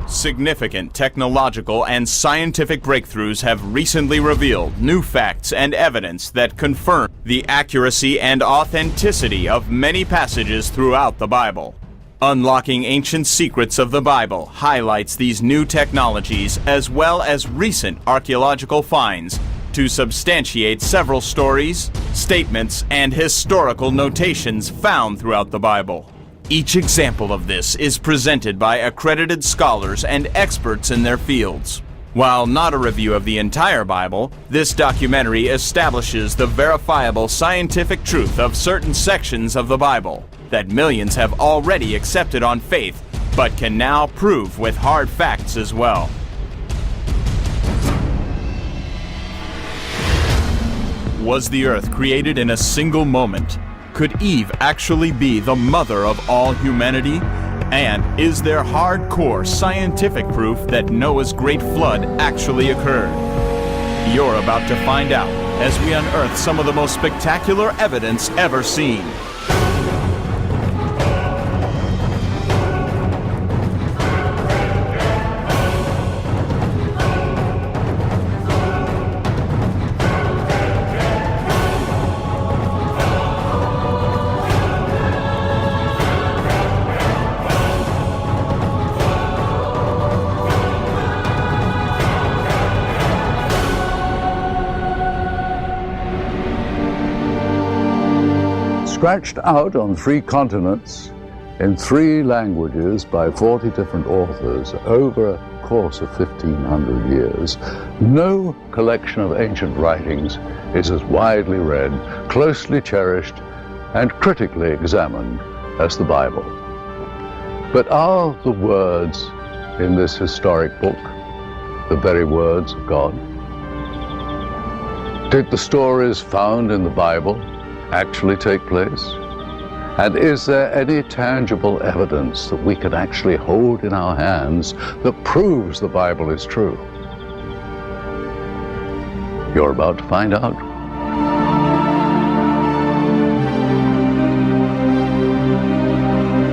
Significant technological and scientific breakthroughs have recently revealed new facts and evidence that confirm the accuracy and authenticity of many passages throughout the Bible. Unlocking Ancient Secrets of the Bible highlights these new technologies as well as recent archaeological finds to substantiate several stories, statements, and historical notations found throughout the Bible. Each example of this is presented by accredited scholars and experts in their fields. While not a review of the entire Bible, this documentary establishes the verifiable scientific truth of certain sections of the Bible that millions have already accepted on faith, but can now prove with hard facts as well. Was the earth created in a single moment? Could Eve actually be the mother of all humanity? And is there hardcore scientific proof that Noah's great flood actually occurred? You're about to find out as we unearth some of the most spectacular evidence ever seen. Scratched out on 3 continents in 3 languages by 40 different authors over a course of 1,500 years, no collection of ancient writings is as widely read, closely cherished, and critically examined as the Bible. But are the words in this historic book the very words of God? Did the stories found in the Bible actually take place? And is there any tangible evidence that we can actually hold in our hands that proves the Bible is true? You're about to find out.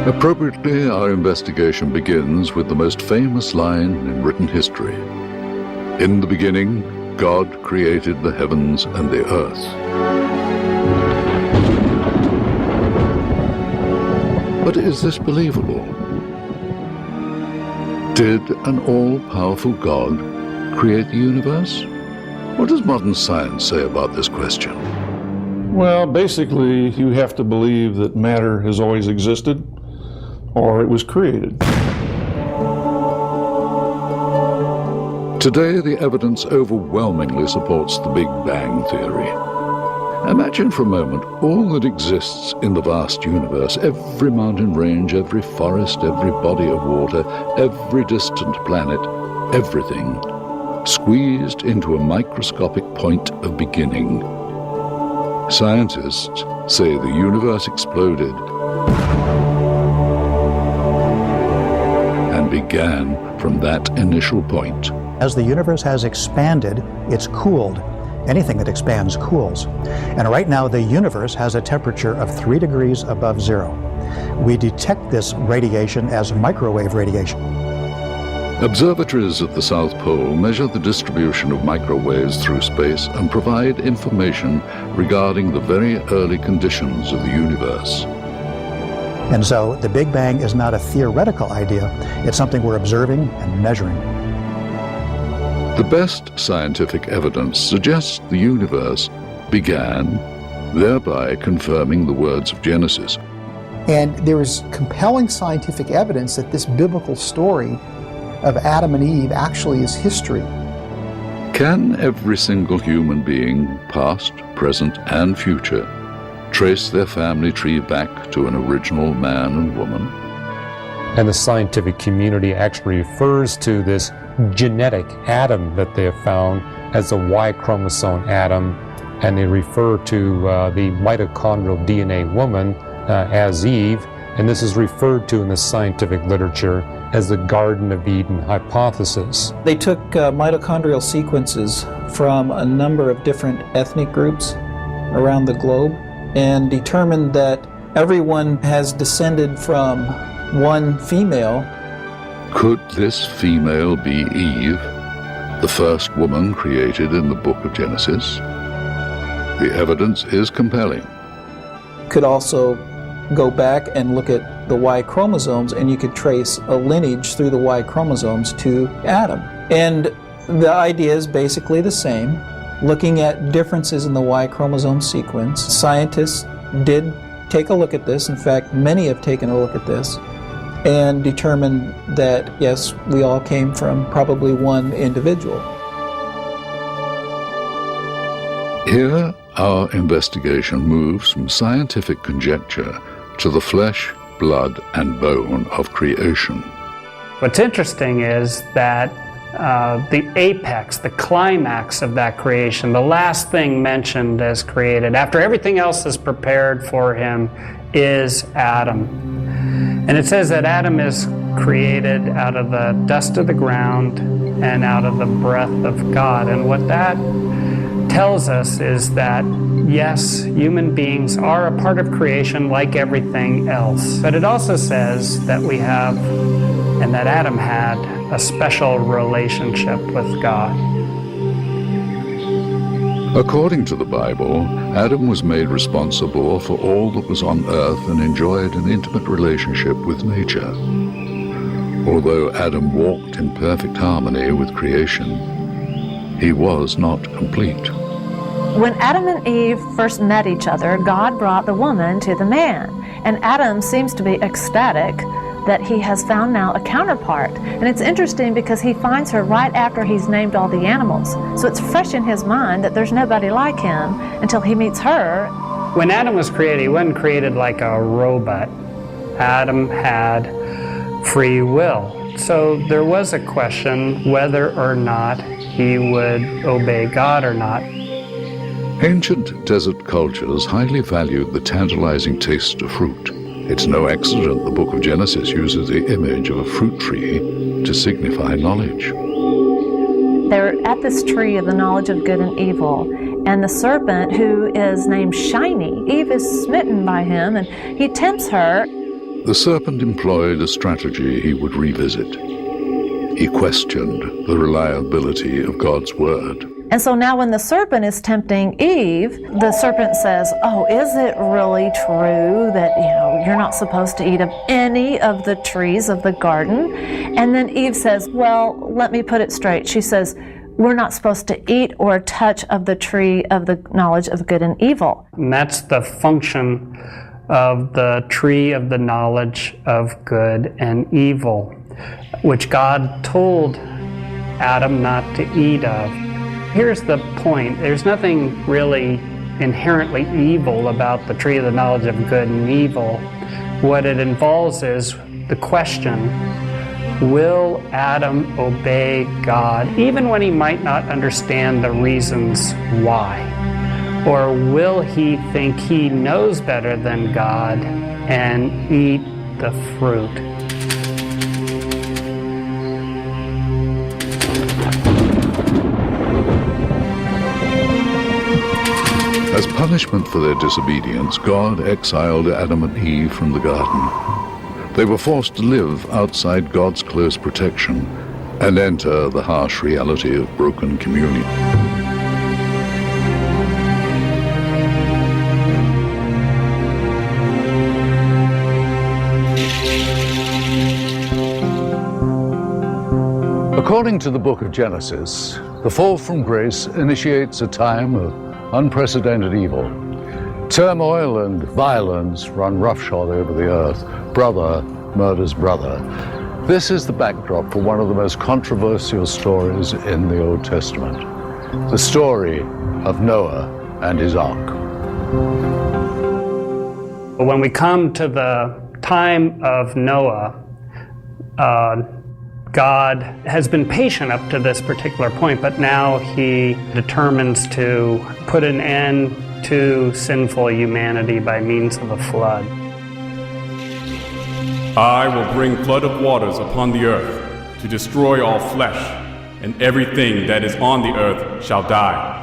Appropriately, our investigation begins with the most famous line in written history. In the beginning, God created the heavens and the earth. But is this believable? Did an all-powerful God create the universe? What does modern science say about this question? Well, basically, you have to believe that matter has always existed, or it was created. Today, the evidence overwhelmingly supports the Big Bang theory. Imagine for a moment all that exists in the vast universe, every mountain range, every forest, every body of water, every distant planet, everything, squeezed into a microscopic point of beginning. Scientists say the universe exploded and began from that initial point. As the universe has expanded, it's cooled. Anything that expands cools. And right now, the universe has a temperature of 3 degrees above zero. We detect this radiation as microwave radiation. Observatories at the South Pole measure the distribution of microwaves through space and provide information regarding the very early conditions of the universe. And so the Big Bang is not a theoretical idea, it's something we're observing and measuring. The best scientific evidence suggests the universe began, thereby confirming the words of Genesis. And there is compelling scientific evidence that this biblical story of Adam and Eve actually is history. Can every single human being, past, present, and future, trace their family tree back to an original man and woman? And the scientific community actually refers to this genetic atom that they have found as a Y chromosome atom, and they refer to the mitochondrial DNA woman as Eve, and this is referred to in the scientific literature as the Garden of Eden hypothesis. They took mitochondrial sequences from a number of different ethnic groups around the globe and determined that everyone has descended from one female. Could this female be Eve, the first woman created in the book of Genesis? The evidence is compelling. Could also go back and look at the Y chromosomes, and you could trace a lineage through the Y chromosomes to Adam. And the idea is basically the same. Looking at differences in the Y chromosome sequence, scientists did take a look at this. In fact, many have taken a look at this and determined that, yes, we all came from probably one individual. Here, our investigation moves from scientific conjecture to the flesh, blood, and bone of creation. What's interesting is that the apex, the climax of that creation, the last thing mentioned as created, after everything else is prepared for him, is Adam. And it says that Adam is created out of the dust of the ground and out of the breath of God. And what that tells us is that, yes, human beings are a part of creation like everything else. But it also says that we have, and that Adam had, a special relationship with God. According to the Bible, Adam was made responsible for all that was on earth and enjoyed an intimate relationship with nature. Although Adam walked in perfect harmony with creation, he was not complete. When Adam and Eve first met each other, God brought the woman to the man. And Adam seems to be ecstatic that he has found now a counterpart. And it's interesting because he finds her right after he's named all the animals. So it's fresh in his mind that there's nobody like him until he meets her. When Adam was created, he wasn't created like a robot. Adam had free will. So there was a question whether or not he would obey God or not. Ancient desert cultures highly valued the tantalizing taste of fruit. It's no accident the book of Genesis uses the image of a fruit tree to signify knowledge. They're at this tree of the knowledge of good and evil, and the serpent, who is named Shiny, Eve is smitten by him, and he tempts her. The serpent employed a strategy he would revisit. He questioned the reliability of God's word. And so now when the serpent is tempting Eve, the serpent says, oh, is it really true that, you're not supposed to eat of any of the trees of the garden? And then Eve says, well, let me put it straight. She says, we're not supposed to eat or touch of the tree of the knowledge of good and evil. And that's the function of the tree of the knowledge of good and evil, which God told Adam not to eat of. Here's the point. There's nothing really inherently evil about the tree of the knowledge of good and evil. What it involves is the question, will Adam obey God even when he might not understand the reasons why? Or will he think he knows better than God and eat the fruit? As punishment for their disobedience, God exiled Adam and Eve from the garden. They were forced to live outside God's close protection and enter the harsh reality of broken communion. According to the book of Genesis, the fall from grace initiates a time of unprecedented evil. Turmoil and violence run roughshod over the earth. Brother murders brother. This is the backdrop for one of the most controversial stories in the Old Testament, the story of Noah and his ark. When we come to the time of Noah, God has been patient up to this particular point, but now he determines to put an end to sinful humanity by means of a flood. I will bring flood of waters upon the earth to destroy all flesh, and everything that is on the earth shall die.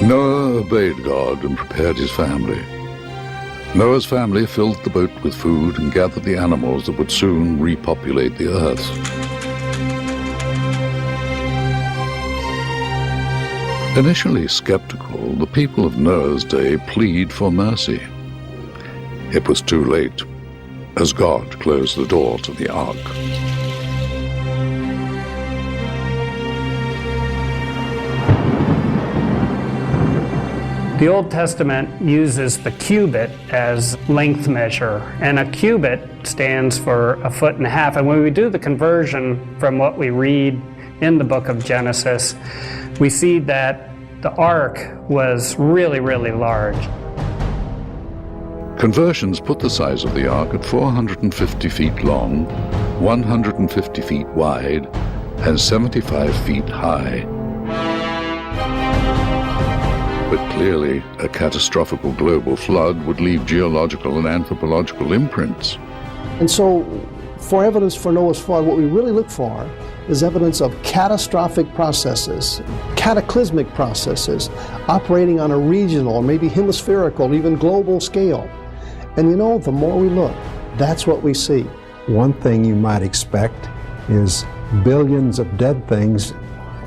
Noah obeyed God and prepared his family. Noah's family filled the boat with food and gathered the animals that would soon repopulate the earth. Initially skeptical, the people of Noah's day plead for mercy. It was too late, as God closed the door to the ark. The Old Testament uses the cubit as length measure, and a cubit stands for 1.5 feet. And when we do the conversion from what we read in the book of Genesis, we see that the ark was really, really large. Conversions put the size of the ark at 450 feet long, 150 feet wide, and 75 feet high. But clearly, a catastrophic global flood would leave geological and anthropological imprints. And so, for evidence for Noah's flood, what we really look for is evidence of catastrophic processes, cataclysmic processes, operating on a regional or maybe hemispherical, even global scale. And you know, the more we look, that's what we see. One thing you might expect is billions of dead things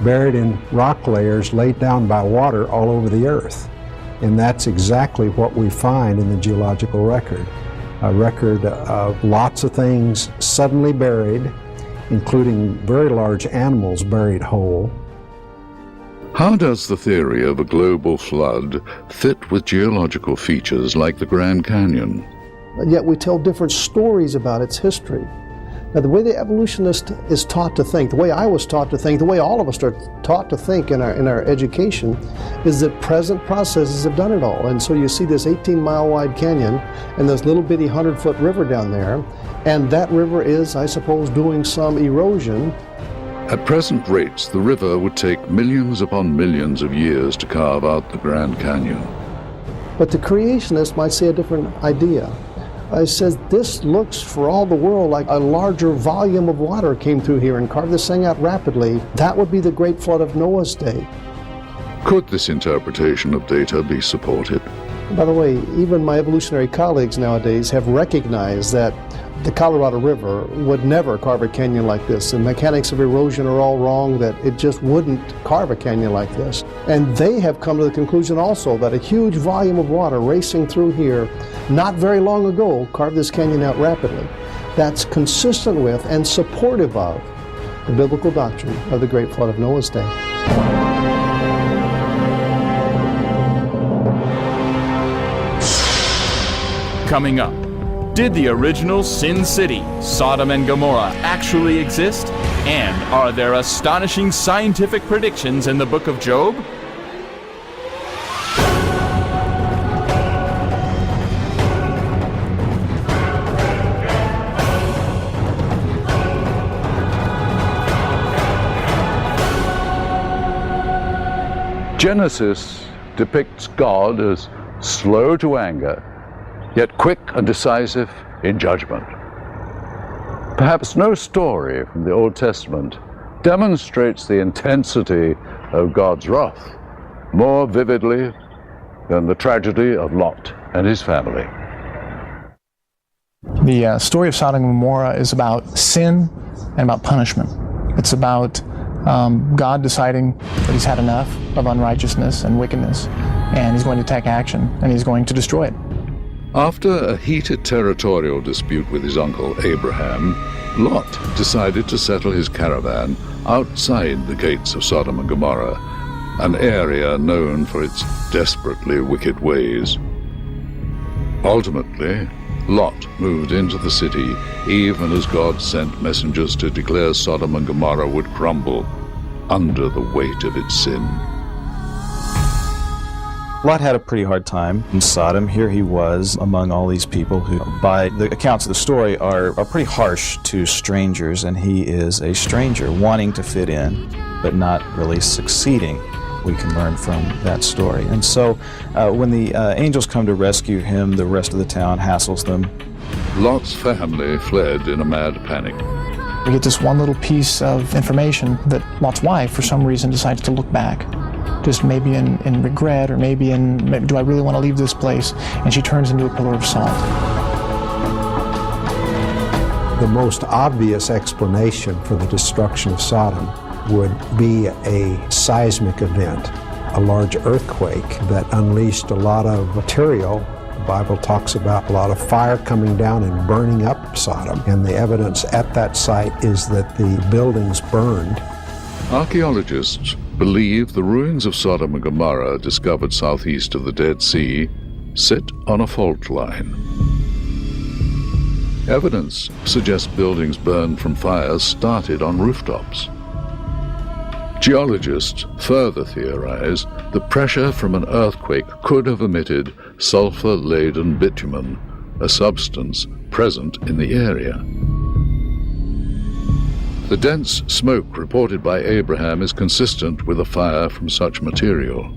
buried in rock layers laid down by water all over the earth. And that's exactly what we find in the geological record. A record of lots of things suddenly buried, including very large animals buried whole. How does the theory of a global flood fit with geological features like the Grand Canyon? And yet we tell different stories about its history. Now, the way the evolutionist is taught to think, the way I was taught to think, the way all of us are taught to think in our education, is that present processes have done it all. And so you see this 18-mile wide canyon and this little bitty 100-foot river down there, and that river is, I suppose, doing some erosion. At present rates, the river would take millions upon millions of years to carve out the Grand Canyon. But the creationist might say a different idea. It says this looks for all the world like a larger volume of water came through here and carved this thing out rapidly. That would be the great flood of Noah's day. Could this interpretation of data be supported? By the way, even my evolutionary colleagues nowadays have recognized that the Colorado River would never carve a canyon like this. The mechanics of erosion are all wrong, that it just wouldn't carve a canyon like this. And they have come to the conclusion also that a huge volume of water racing through here not very long ago carved this canyon out rapidly. That's consistent with and supportive of the biblical doctrine of the Great Flood of Noah's day. Coming up, did the original Sin City, Sodom and Gomorrah, actually exist? And are there astonishing scientific predictions in the book of Job? Genesis depicts God as slow to anger, yet quick and decisive in judgment. Perhaps no story from the Old Testament demonstrates the intensity of God's wrath more vividly than the tragedy of Lot and his family. The story of Sodom and Gomorrah is about sin and about punishment. It's about God deciding that he's had enough of unrighteousness and wickedness, and he's going to take action, and he's going to destroy it. After a heated territorial dispute with his uncle Abraham, Lot decided to settle his caravan outside the gates of Sodom and Gomorrah, an area known for its desperately wicked ways. Ultimately, Lot moved into the city even as God sent messengers to declare Sodom and Gomorrah would crumble under the weight of its sin. Lot had a pretty hard time in Sodom. Here he was among all these people who, by the accounts of the story, are pretty harsh to strangers, and he is a stranger wanting to fit in, but not really succeeding. We can learn from that story. And so when the angels come to rescue him, the rest of the town hassles them. Lot's family fled in a mad panic. We get this one little piece of information that Lot's wife, for some reason, decides to look back. just maybe in regret, or maybe do I really want to leave this place? And she turns into a pillar of salt. The most obvious explanation for the destruction of Sodom would be a seismic event, a large earthquake that unleashed a lot of material. The Bible talks about a lot of fire coming down and burning up Sodom, and the evidence at that site is that the buildings burned. Archaeologists believe the ruins of Sodom and Gomorrah, discovered southeast of the Dead Sea, sit on a fault line. Evidence suggests buildings burned from fires started on rooftops. Geologists further theorize that pressure from an earthquake could have emitted sulfur-laden bitumen, a substance present in the area. The dense smoke reported by Abraham is consistent with a fire from such material.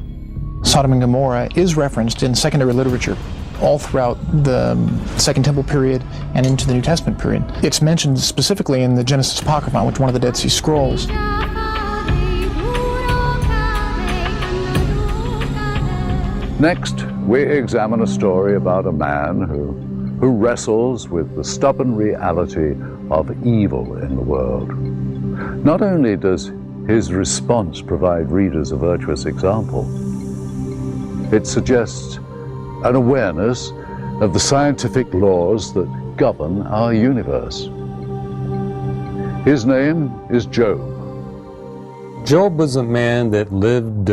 Sodom and Gomorrah is referenced in secondary literature all throughout the Second Temple period and into the New Testament period. It's mentioned specifically in the Genesis Apocryphon, which is one of the Dead Sea Scrolls. Next, we examine a story about a man who wrestles with the stubborn reality of evil in the world. Not only does his response provide readers a virtuous example, it suggests an awareness of the scientific laws that govern our universe. His name is Job. Job was a man that lived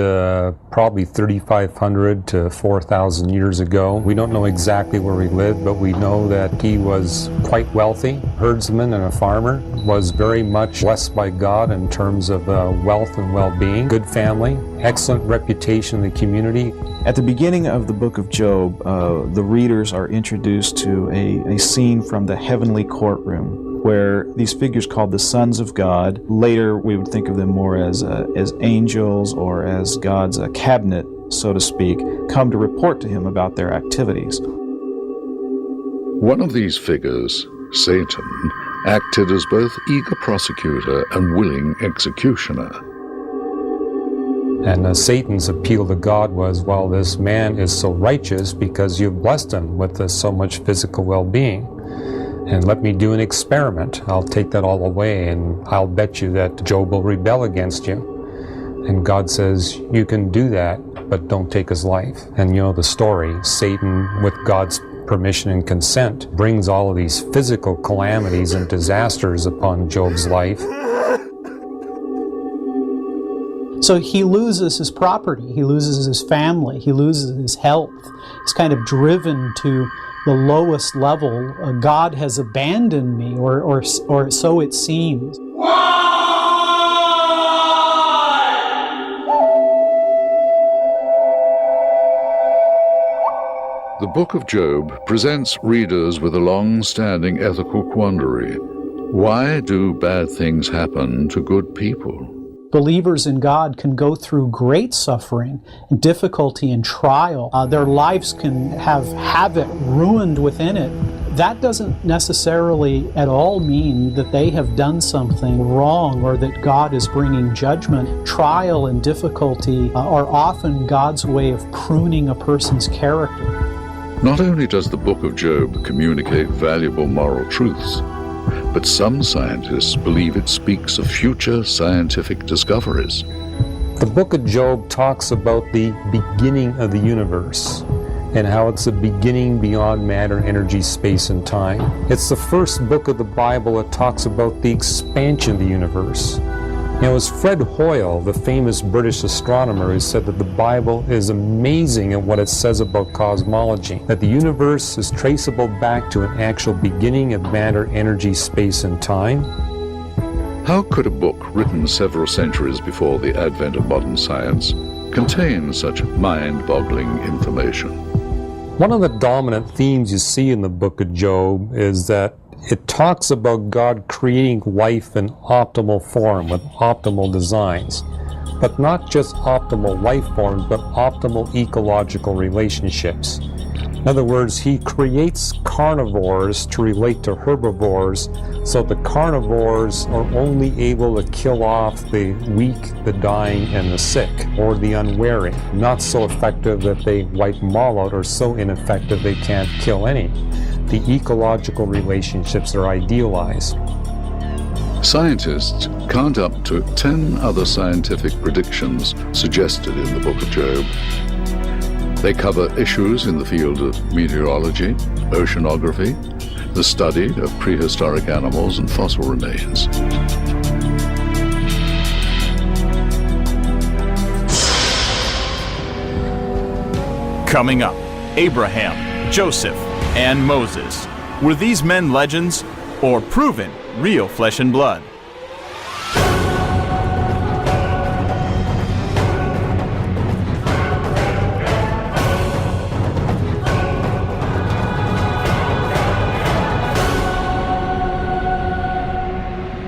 probably 3,500 to 4,000 years ago. We don't know exactly where he lived, but we know that he was quite wealthy, herdsman and a farmer, was very much blessed by God in terms of wealth and well-being, good family, excellent reputation in the community. At the beginning of the book of Job, the readers are introduced to a scene from the heavenly courtroom, where these figures called the sons of God, later we would think of them more as angels or as God's cabinet, so to speak, come to report to him about their activities. One of these figures, Satan, acted as both eager prosecutor and willing executioner. And Satan's appeal to God was, well, this man is so righteous because you've blessed him with so much physical well-being. And let me do an experiment. I'll take that all away, and I'll bet you that Job will rebel against you. And God says, you can do that, but don't take his life. And you know the story. Satan, with God's permission and consent, brings all of these physical calamities and disasters upon Job's life. So he loses his property, he loses his family, he loses his health. He's kind of driven to the lowest level. God has abandoned me, or so it seems. The Book of Job presents readers with a long-standing ethical quandary. Why do bad things happen to good people? Believers in God can go through great suffering and difficulty and trial. Their lives can have havoc ruined within it. That doesn't necessarily at all mean that they have done something wrong or that God is bringing judgment. Trial and difficulty are often God's way of pruning a person's character. Not only does the Book of Job communicate valuable moral truths, but some scientists believe it speaks of future scientific discoveries. The book of Job talks about the beginning of the universe and how it's a beginning beyond matter, energy, space, and time. It's the first book of the Bible that talks about the expansion of the universe. It was Fred Hoyle, the famous British astronomer, who said that the Bible is amazing in what it says about cosmology, that the universe is traceable back to an actual beginning of matter, energy, space, and time. How could a book written several centuries before the advent of modern science contain such mind-boggling information? One of the dominant themes you see in the book of Job is that it talks about God creating life in optimal form with optimal designs. but not just optimal life forms, but optimal ecological relationships. In other words, he creates carnivores to relate to herbivores, so the carnivores are only able to kill off the weak, the dying, and the sick, or the unwary. Not so effective that they wipe them all out, or so ineffective they can't kill any. The ecological relationships are idealized. Scientists count up to 10 other scientific predictions suggested in the book of Job. They cover issues in the field of meteorology, oceanography, the study of prehistoric animals and fossil remains. Coming up, Abraham, Joseph, and Moses. Were these men legends or proven real flesh and blood?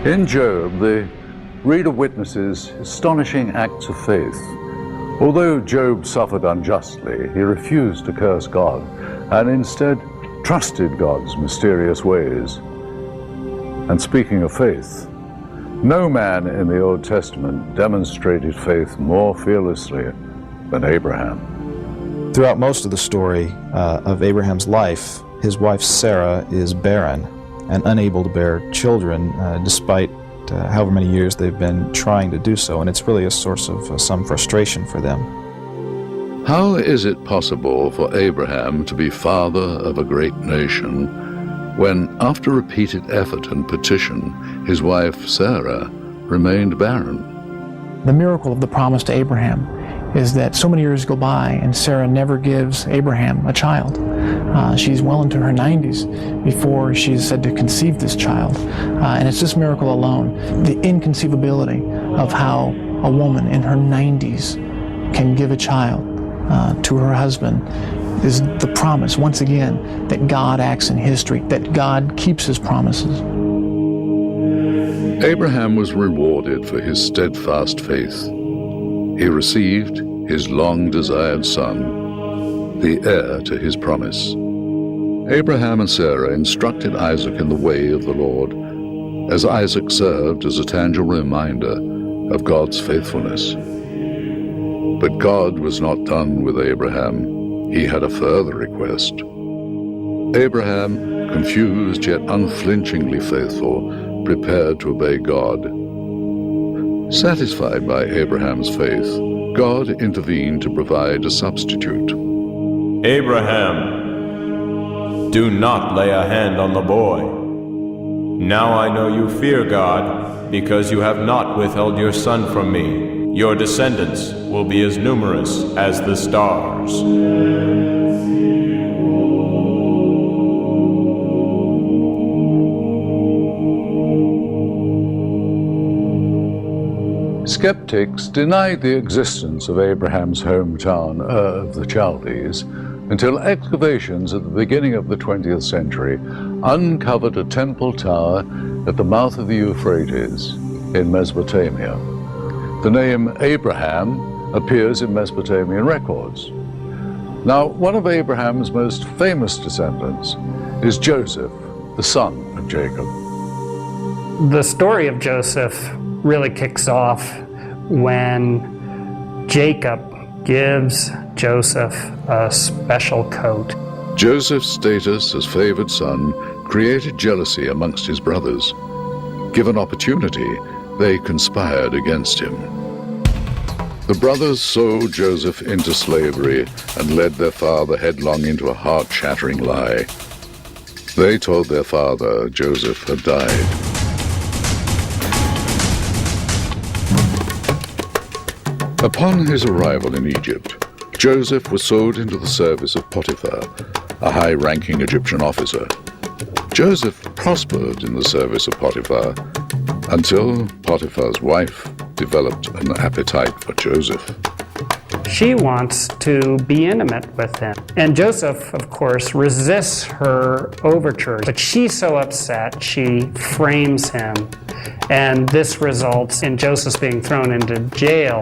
In Job, the reader witnesses astonishing acts of faith. Although Job suffered unjustly, he refused to curse God and instead trusted God's mysterious ways. And speaking of faith, no man in the Old Testament demonstrated faith more fearlessly than Abraham. Throughout most of the story of Abraham's life, his wife Sarah is barren and unable to bear children despite however many years they've been trying to do so, and it's really a source of some frustration for them. How is it possible for Abraham to be father of a great nation when, after repeated effort and petition, his wife Sarah remained barren? The miracle of the promise to Abraham is that so many years go by and Sarah never gives Abraham a child. She's well into her 90s before she's said to conceive this child. And it's this miracle alone, the inconceivability of how a woman in her 90s can give a child to her husband, is the promise, once again, that God acts in history, that God keeps his promises. Abraham was rewarded for his steadfast faith. He received his long-desired son, the heir to his promise. Abraham and Sarah instructed Isaac in the way of the Lord, as Isaac served as a tangible reminder of God's faithfulness. But God was not done with Abraham. He had a further request. Abraham, confused yet unflinchingly faithful, prepared to obey God. Satisfied by Abraham's faith, God intervened to provide a substitute. Abraham, do not lay a hand on the boy. Now I know you fear God, because you have not withheld your son from me. Your descendants will be as numerous as the stars. Skeptics denied the existence of Abraham's hometown, Ur of the Chaldees, until excavations at the beginning of the 20th century uncovered a temple tower at the mouth of the Euphrates in Mesopotamia. The name Abraham appears in Mesopotamian records. Now, one of Abraham's most famous descendants is Joseph, the son of Jacob. The story of Joseph really kicks off when Jacob gives Joseph a special coat. Joseph's status as favored son created jealousy amongst his brothers. Given opportunity, they conspired against him. The brothers sold Joseph into slavery and led their father headlong into a heart-shattering lie. They told their father Joseph had died. Upon his arrival in Egypt, Joseph was sold into the service of Potiphar, a high-ranking Egyptian officer. Joseph prospered in the service of Potiphar until Potiphar's wife developed an appetite for Joseph. she wants to be intimate with him. And Joseph, of course, resists her overtures, but she's so upset, she frames him. And this results in Joseph being thrown into jail.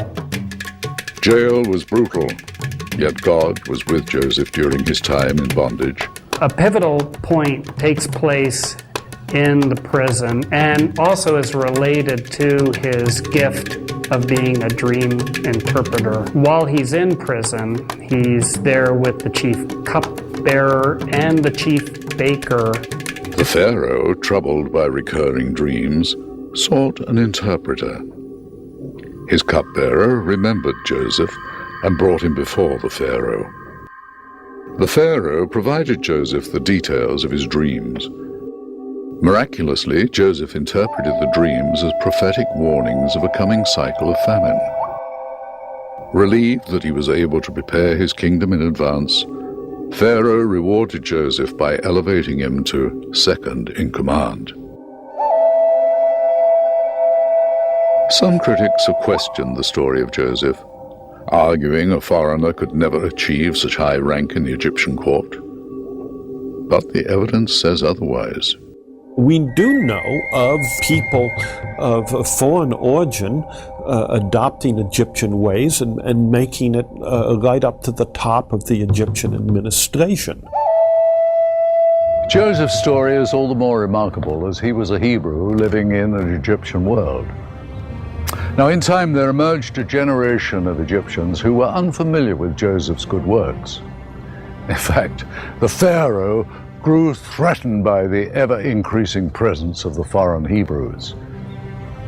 Jail was brutal, yet God was with Joseph during his time in bondage. A pivotal point takes place in the prison and also is related to his gift of being a dream interpreter. While he's in prison, he's there with the chief cupbearer and the chief baker. The Pharaoh, troubled by recurring dreams, sought an interpreter. His cupbearer remembered Joseph and brought him before the Pharaoh. The Pharaoh provided Joseph the details of his dreams. Miraculously, Joseph interpreted the dreams as prophetic warnings of a coming cycle of famine. Relieved that he was able to prepare his kingdom in advance, Pharaoh rewarded Joseph by elevating him to second in command. Some critics have questioned the story of Joseph, arguing a foreigner could never achieve such high rank in the Egyptian court. But the evidence says otherwise. We do know of people of foreign origin adopting Egyptian ways and making it right up to the top of the Egyptian administration. Joseph's story is all the more remarkable as he was a Hebrew living in an Egyptian world. Now, in time, there emerged a generation of Egyptians who were unfamiliar with Joseph's good works. In fact, the Pharaoh grew threatened by the ever-increasing presence of the foreign Hebrews.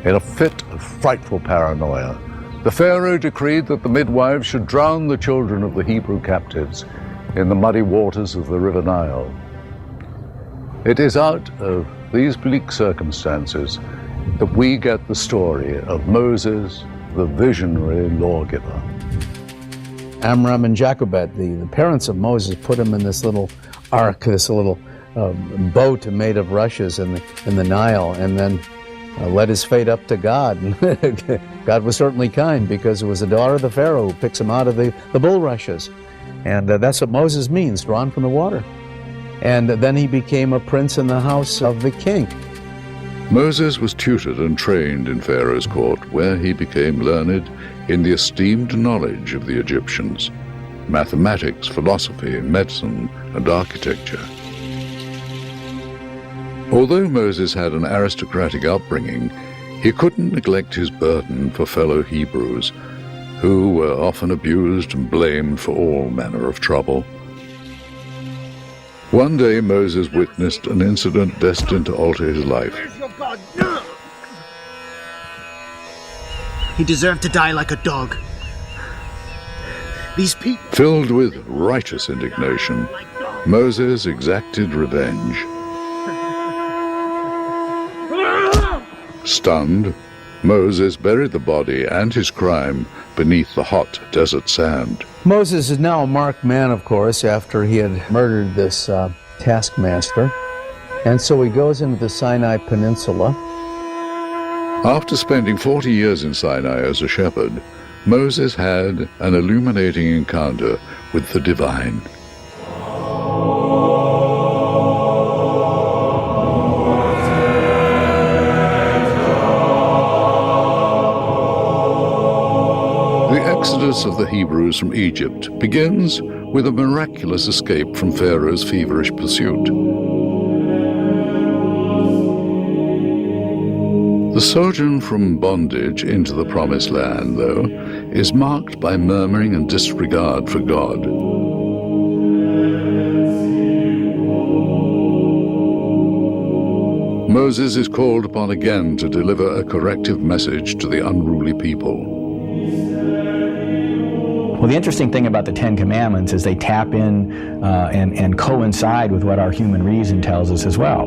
In a fit of frightful paranoia, the Pharaoh decreed that the midwives should drown the children of the Hebrew captives in the muddy waters of the River Nile. It is out of these bleak circumstances that we get the story of Moses, the visionary lawgiver. Amram and Jochebed, the parents of Moses, put him in this little ark, this little boat made of rushes in the Nile, and then led his fate up to God. And God was certainly kind, because it was the daughter of the Pharaoh who picks him out of the bulrushes. And that's what Moses means, drawn from the water. And then he became a prince in the house of the king. Moses was tutored and trained in Pharaoh's court, where he became learned in the esteemed knowledge of the Egyptians: mathematics, philosophy, medicine, and architecture. Although Moses had an aristocratic upbringing, he couldn't neglect his burden for fellow Hebrews, who were often abused and blamed for all manner of trouble. One day Moses witnessed an incident destined to alter his life. He deserved to die like a dog. These people... Filled with righteous indignation, Moses exacted revenge. Stunned, Moses buried the body and his crime beneath the hot desert sand. Moses is now a marked man, of course, after he had murdered this taskmaster. And so he goes into the Sinai Peninsula. After spending 40 years in Sinai as a shepherd, Moses had an illuminating encounter with the divine. The exodus of the Hebrews from Egypt begins with a miraculous escape from Pharaoh's feverish pursuit. The sojourn from bondage into the Promised Land, though, is marked by murmuring and disregard for God. Moses is called upon again to deliver a corrective message to the unruly people. Well, the interesting thing about the Ten Commandments is they tap in and coincide with what our human reason tells us as well.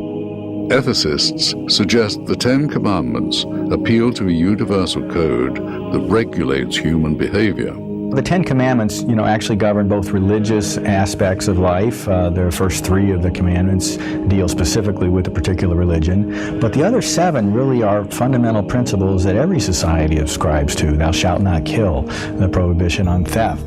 Ethicists suggest the Ten Commandments appeal to a universal code that regulates human behavior. The Ten Commandments, actually govern both religious aspects of life. The first 3 of the commandments deal specifically with a particular religion, but the other 7 really are fundamental principles that every society ascribes to. Thou shalt not kill, the prohibition on theft.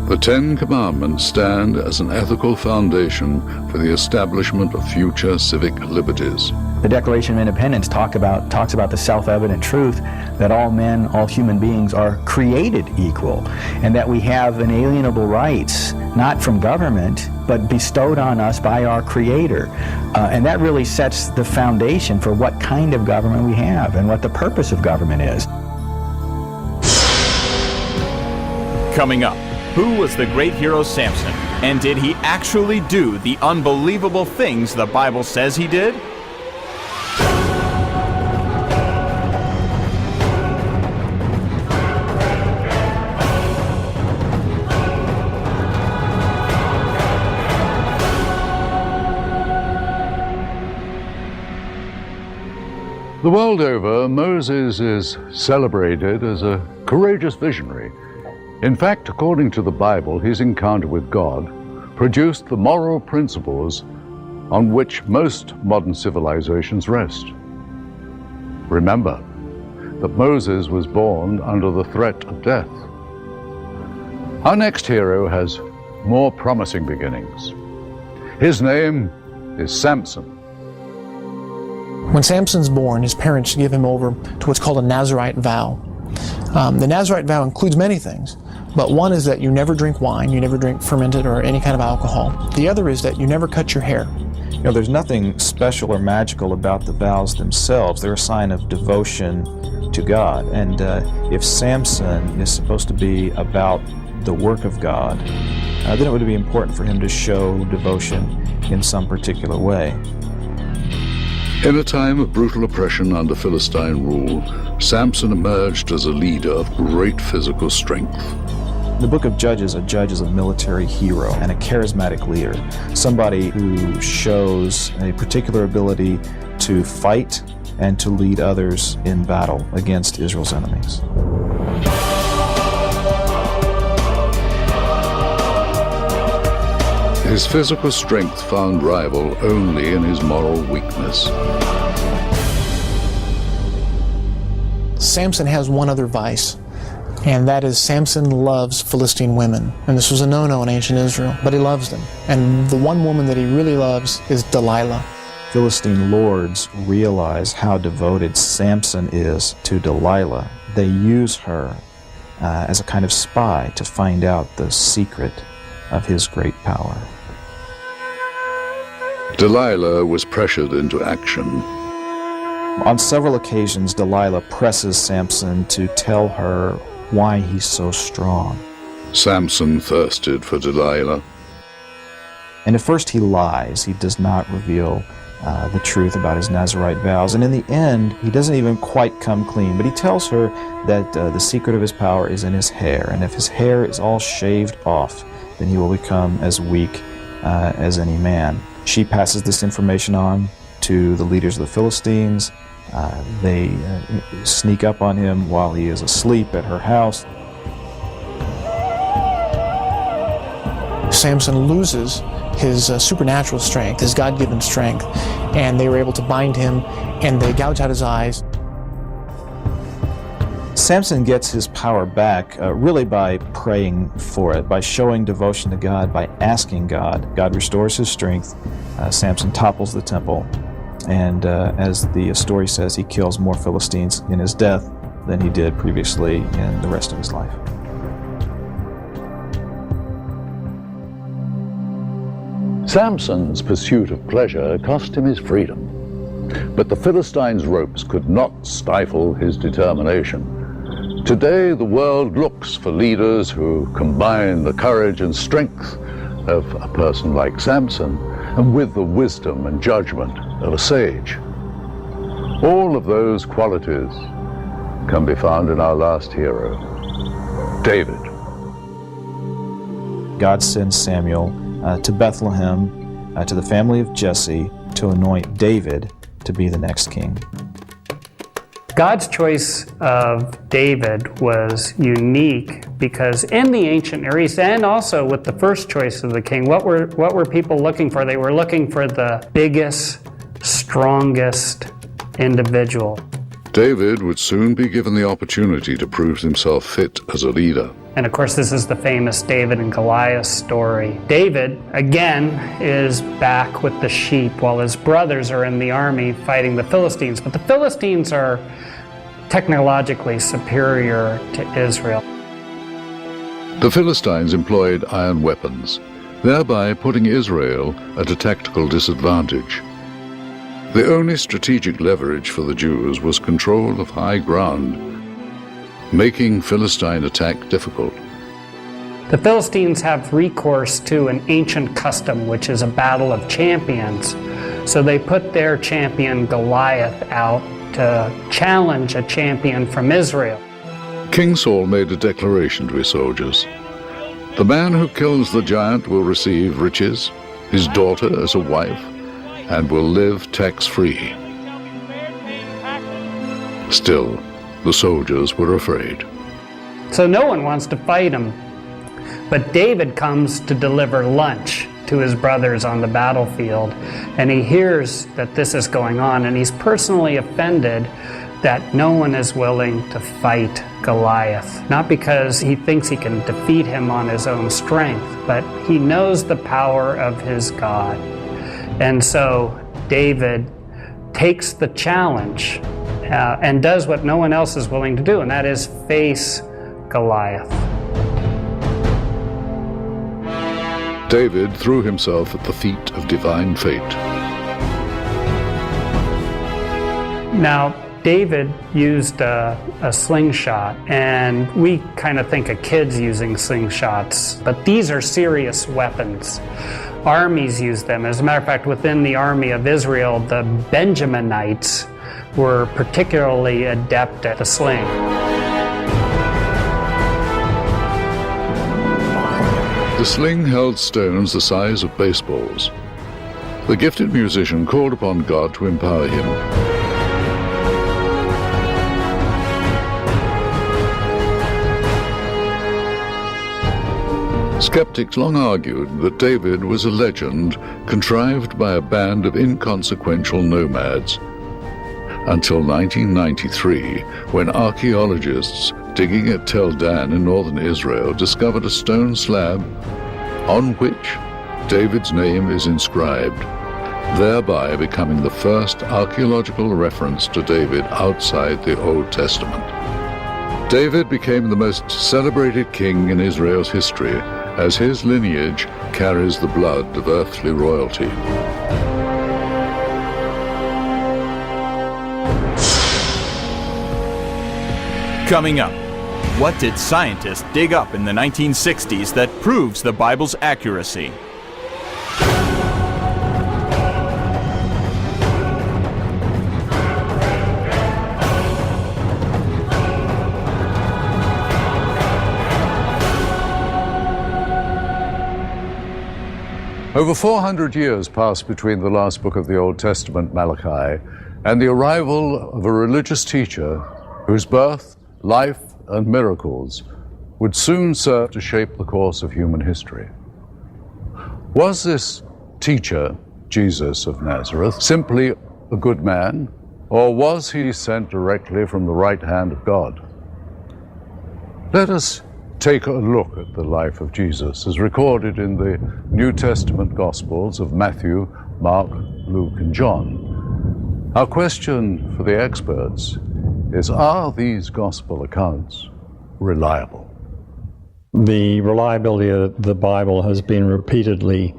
The Ten Commandments stand as an ethical foundation for the establishment of future civic liberties. The Declaration of Independence talks about the self-evident truth that all men, all human beings are created equal, and that we have inalienable rights, not from government, but bestowed on us by our Creator. And that really sets the foundation for what kind of government we have and what the purpose of government is. Coming up, who was the great hero Samson? And did he actually do the unbelievable things the Bible says he did? The world over, Moses is celebrated as a courageous visionary. In fact, according to the Bible, his encounter with God produced the moral principles on which most modern civilizations rest. Remember that Moses was born under the threat of death. Our next hero has more promising beginnings. His name is Samson. When Samson's born, his parents give him over to what's called a Nazirite vow. The Nazirite vow includes many things, but one is that you never drink wine, you never drink fermented or any kind of alcohol. The other is that you never cut your hair. There's nothing special or magical about the vows themselves. They're a sign of devotion to God. And if Samson is supposed to be about the work of God, then it would be important for him to show devotion in some particular way. In a time of brutal oppression under Philistine rule, Samson emerged as a leader of great physical strength. The book of Judges, a judge is a military hero and a charismatic leader, somebody who shows a particular ability to fight and to lead others in battle against Israel's enemies. His physical strength found rival only in his moral weakness. Samson has one other vice, and that is Samson loves Philistine women. And this was a no-no in ancient Israel, but he loves them. And the one woman that he really loves is Delilah. Philistine lords realize how devoted Samson is to Delilah. They use her as a kind of spy to find out the secret of his great power. Delilah was pressured into action. On several occasions, Delilah presses Samson to tell her why he's so strong. Samson thirsted for Delilah. And at first he lies. He does not reveal the truth about his Nazirite vows. And in the end, he doesn't even quite come clean. But he tells her that the secret of his power is in his hair. And if his hair is all shaved off, then he will become as weak as any man. She passes this information on to the leaders of the Philistines. They sneak up on him while he is asleep at her house. Samson loses his supernatural strength, his God-given strength, and they were able to bind him, and they gouge out his eyes. Samson gets his power back really by praying for it, by showing devotion to God, by asking God. God restores his strength. Samson topples the temple, and as the story says, he kills more Philistines in his death than he did previously in the rest of his life. Samson's pursuit of pleasure cost him his freedom, but the Philistines' ropes could not stifle his determination. Today, the world looks for leaders who combine the courage and strength of a person like Samson and with the wisdom and judgment of a sage. All of those qualities can be found in our last hero, David. God sends Samuel to Bethlehem, to the family of Jesse, to anoint David to be the next king. God's choice of David was unique Because in the ancient Near East, and also with the first choice of the king, what were people looking for? They were looking for the biggest, strongest individual. David would soon be given the opportunity to prove himself fit as a leader. And of course, this is the famous David and Goliath story. David, again, is back with the sheep while his brothers are in the army fighting the Philistines. But the Philistines are technologically superior to Israel. The Philistines employed iron weapons, thereby putting Israel at a tactical disadvantage. The only strategic leverage for the Jews was control of high ground, making Philistine attack difficult. The Philistines have recourse to an ancient custom, which is a battle of champions. So they put their champion Goliath out to challenge a champion from Israel. King Saul made a declaration to his soldiers. The man who kills the giant will receive riches, his daughter as a wife, and will live tax-free. Still, the soldiers were afraid. So no one wants to fight him. But David comes to deliver lunch to his brothers on the battlefield, and he hears that this is going on, and he's personally offended that no one is willing to fight Goliath. Not because he thinks he can defeat him on his own strength, but he knows the power of his God. And so David takes the challenge and does what no one else is willing to do, and that is face Goliath. David threw himself at the feet of divine fate. Now, David used a slingshot, and we kind of think of kids using slingshots, but these are serious weapons. Armies use them. As a matter of fact, within the army of Israel, the Benjaminites were particularly adept at the sling. The sling held stones the size of baseballs. The gifted musician called upon God to empower him. Skeptics long argued that David was a legend contrived by a band of inconsequential nomads, until 1993, when archaeologists digging at Tel Dan in northern Israel discovered a stone slab on which David's name is inscribed, thereby becoming the first archaeological reference to David outside the Old Testament. David became the most celebrated king in Israel's history, as his lineage carries the blood of earthly royalty. Coming up, what did scientists dig up in the 1960s that proves the Bible's accuracy? Over 400 years passed between the last book of the Old Testament, Malachi, and the arrival of a religious teacher whose birth, life, and miracles would soon serve to shape the course of human history. Was this teacher, Jesus of Nazareth, simply a good man, or was he sent directly from the right hand of God? Let us take a look at the life of Jesus as recorded in the New Testament Gospels of Matthew, Mark, Luke, and John. Our question for the experts is, are these gospel accounts reliable? The reliability of the Bible has been repeatedly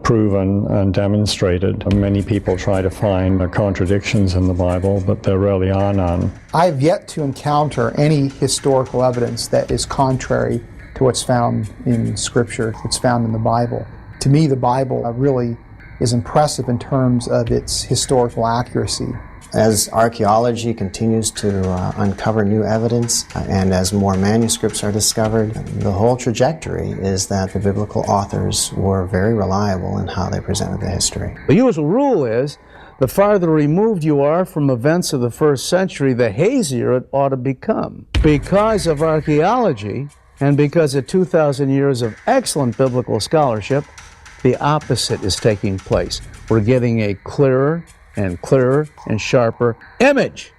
proven and demonstrated. Many people try to find contradictions in the Bible, but there really are none. I've yet to encounter any historical evidence that is contrary to what's found in Scripture, what's found in the Bible. To me, the Bible really is impressive in terms of its historical accuracy. As archaeology continues to uncover new evidence and as more manuscripts are discovered, the whole trajectory is that the biblical authors were very reliable in how they presented the history. The usual rule is, the farther removed you are from events of the first century, the hazier it ought to become. Because of archaeology And because of 2,000 years of excellent biblical scholarship, the opposite is taking place. We're getting a clearer and sharper image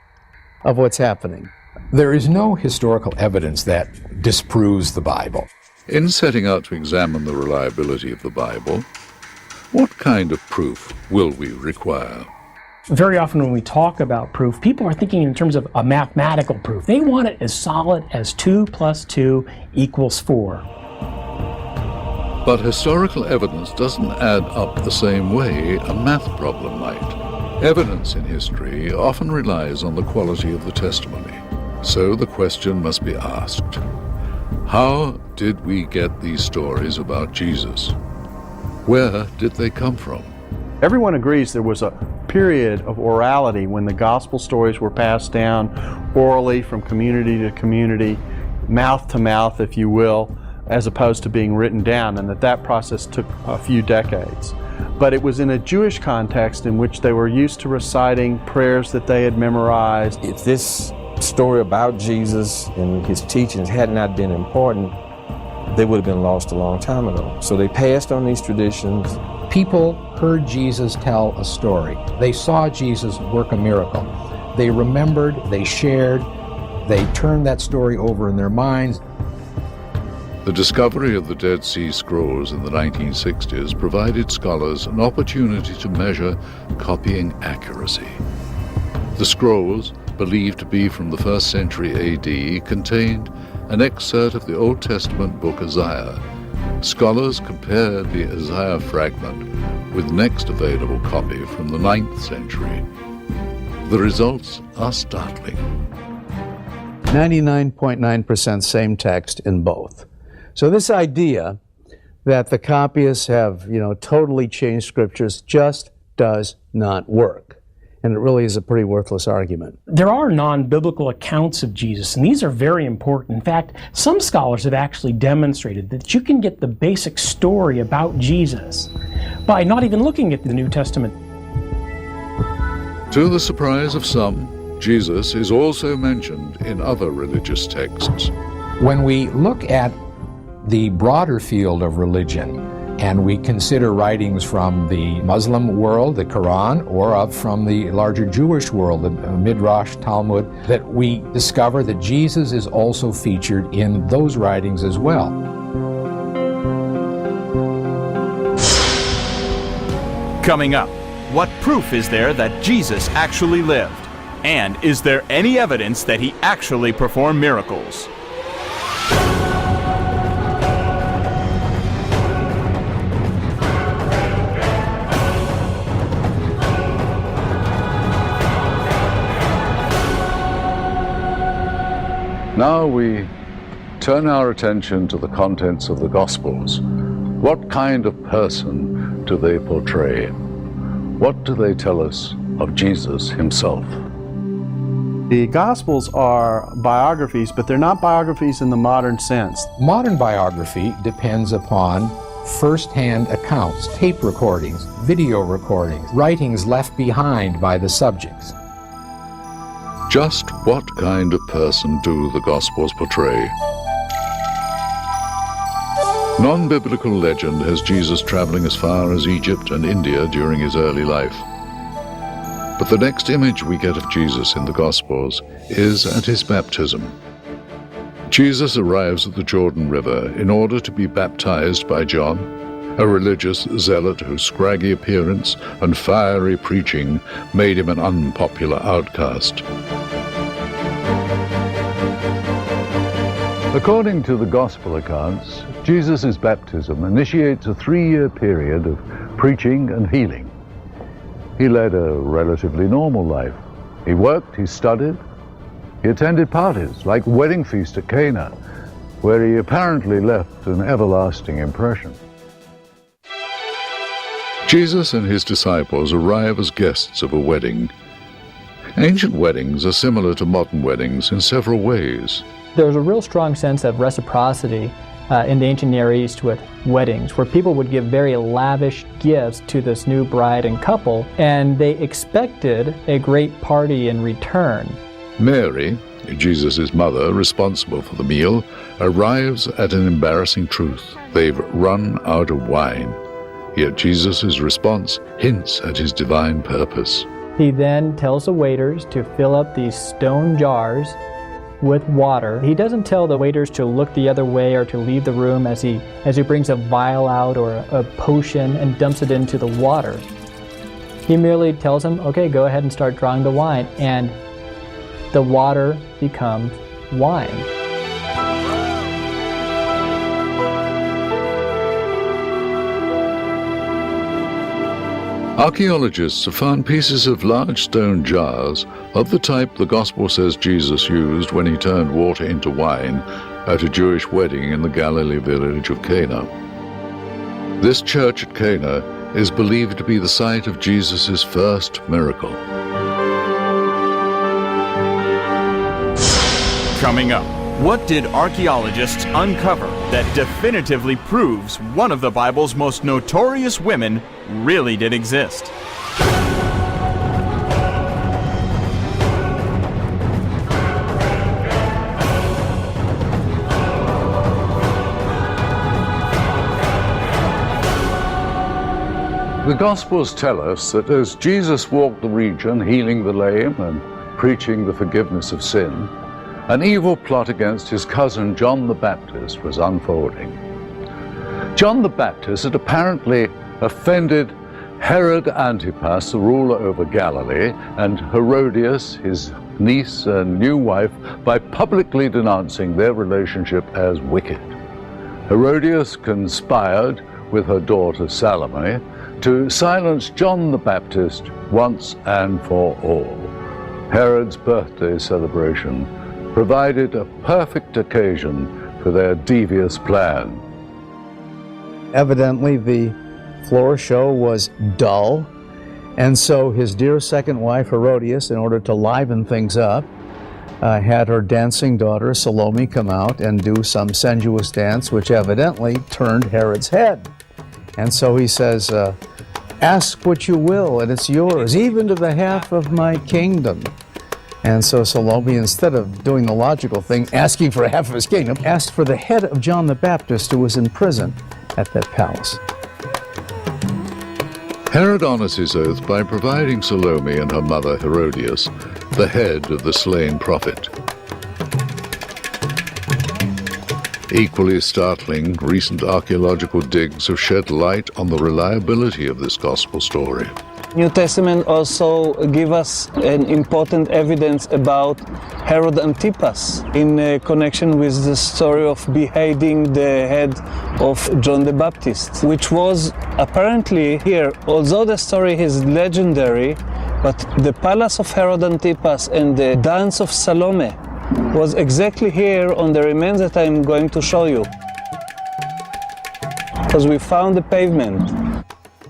of what's happening. There is no historical evidence that disproves the Bible. In setting out to examine the reliability of the Bible, what kind of proof will we require? Very often when we talk about proof, people are thinking in terms of a mathematical proof. They want it as solid as 2 + 2 = 4. But historical evidence doesn't add up the same way a math problem might. Evidence in history often relies on the quality of the testimony. So the question must be asked, how did we get these stories about Jesus? Where did they come from? Everyone agrees there was a period of orality when the gospel stories were passed down orally from community to community, mouth to mouth, if you will, as opposed to being written down, and that process took a few decades. But it was in a Jewish context in which they were used to reciting prayers that they had memorized. If this story about Jesus and his teachings had not been important, they would have been lost a long time ago. So they passed on these traditions. People heard Jesus tell a story. They saw Jesus work a miracle. They remembered, they shared, they turned that story over in their minds. The discovery of the Dead Sea Scrolls in the 1960s provided scholars an opportunity to measure copying accuracy. The scrolls, believed to be from the 1st century AD, contained an excerpt of the Old Testament book Isaiah. Scholars compared the Isaiah fragment with next available copy from the 9th century. The results are startling. 99.9% same text in both. So this idea that the copyists have, totally changed scriptures just does not work. And it really is a pretty worthless argument. There are non-biblical accounts of Jesus, and these are very important. In fact, some scholars have actually demonstrated that you can get the basic story about Jesus by not even looking at the New Testament. To the surprise of some, Jesus is also mentioned in other religious texts. When we look at the broader field of religion, and we consider writings from the Muslim world, the Quran, or from the larger Jewish world, the Midrash, Talmud, that we discover that Jesus is also featured in those writings as well. Coming up, what proof is there that Jesus actually lived? And is there any evidence that he actually performed miracles? Now we turn our attention to the contents of the Gospels. What kind of person do they portray? What do they tell us of Jesus himself? The Gospels are biographies, but they're not biographies in the modern sense. Modern biography depends upon first-hand accounts, tape recordings, video recordings, writings left behind by the subjects. Just what kind of person do the Gospels portray? Non-biblical legend has Jesus traveling as far as Egypt and India during his early life. But the next image we get of Jesus in the Gospels is at his baptism. Jesus arrives at the Jordan River in order to be baptized by John, a religious zealot whose scraggy appearance and fiery preaching made him an unpopular outcast. According to the Gospel accounts, Jesus' baptism initiates a 3-year period of preaching and healing. He led a relatively normal life. He worked, he studied, he attended parties like the wedding feast at Cana, where he apparently left an everlasting impression. Jesus and his disciples arrive as guests of a wedding. Ancient weddings are similar to modern weddings in several ways. There was a real strong sense of reciprocity in the ancient Near East with weddings, where people would give very lavish gifts to this new bride and couple, and they expected a great party in return. Mary, Jesus' mother, responsible for the meal, arrives at an embarrassing truth. They've run out of wine. Yet Jesus' response hints at his divine purpose. He then tells the waiters to fill up these stone jars with water. He doesn't tell the waiters to look the other way or to leave the room as he brings a vial out or a potion and dumps it into the water. He merely tells them, okay, go ahead and start drawing the wine, and the water becomes wine. Archaeologists have found pieces of large stone jars of the type the Gospel says Jesus used when he turned water into wine at a Jewish wedding in the Galilee village of Cana. This church at Cana is believed to be the site of Jesus' first miracle. Coming up, what did archaeologists uncover that definitively proves one of the Bible's most notorious women really did exist? The Gospels tell us that as Jesus walked the region, healing the lame and preaching the forgiveness of sin, an evil plot against his cousin John the Baptist was unfolding. John the Baptist had apparently offended Herod Antipas, the ruler over Galilee, and Herodias, his niece and new wife, by publicly denouncing their relationship as wicked. Herodias conspired with her daughter Salome to silence John the Baptist once and for all. Herod's birthday celebration provided a perfect occasion for their devious plan. Evidently, the floor show was dull, and so his dear second wife, Herodias, in order to liven things up, had her dancing daughter, Salome, come out and do some sensuous dance, which evidently turned Herod's head. And so he says, ask what you will, and it's yours, even to the half of my kingdom. And so Salome, instead of doing the logical thing, asking for half of his kingdom, asked for the head of John the Baptist, who was in prison at that palace. Herod honors his oath by providing Salome and her mother Herodias the head of the slain prophet. Equally startling, recent archaeological digs have shed light on the reliability of this gospel story. New Testament also give us an important evidence about Herod Antipas in connection with the story of beheading the head of John the Baptist, which was apparently here, although the story is legendary, but the palace of Herod Antipas and the dance of Salome was exactly here on the remains that I'm going to show you. Because we found the pavement.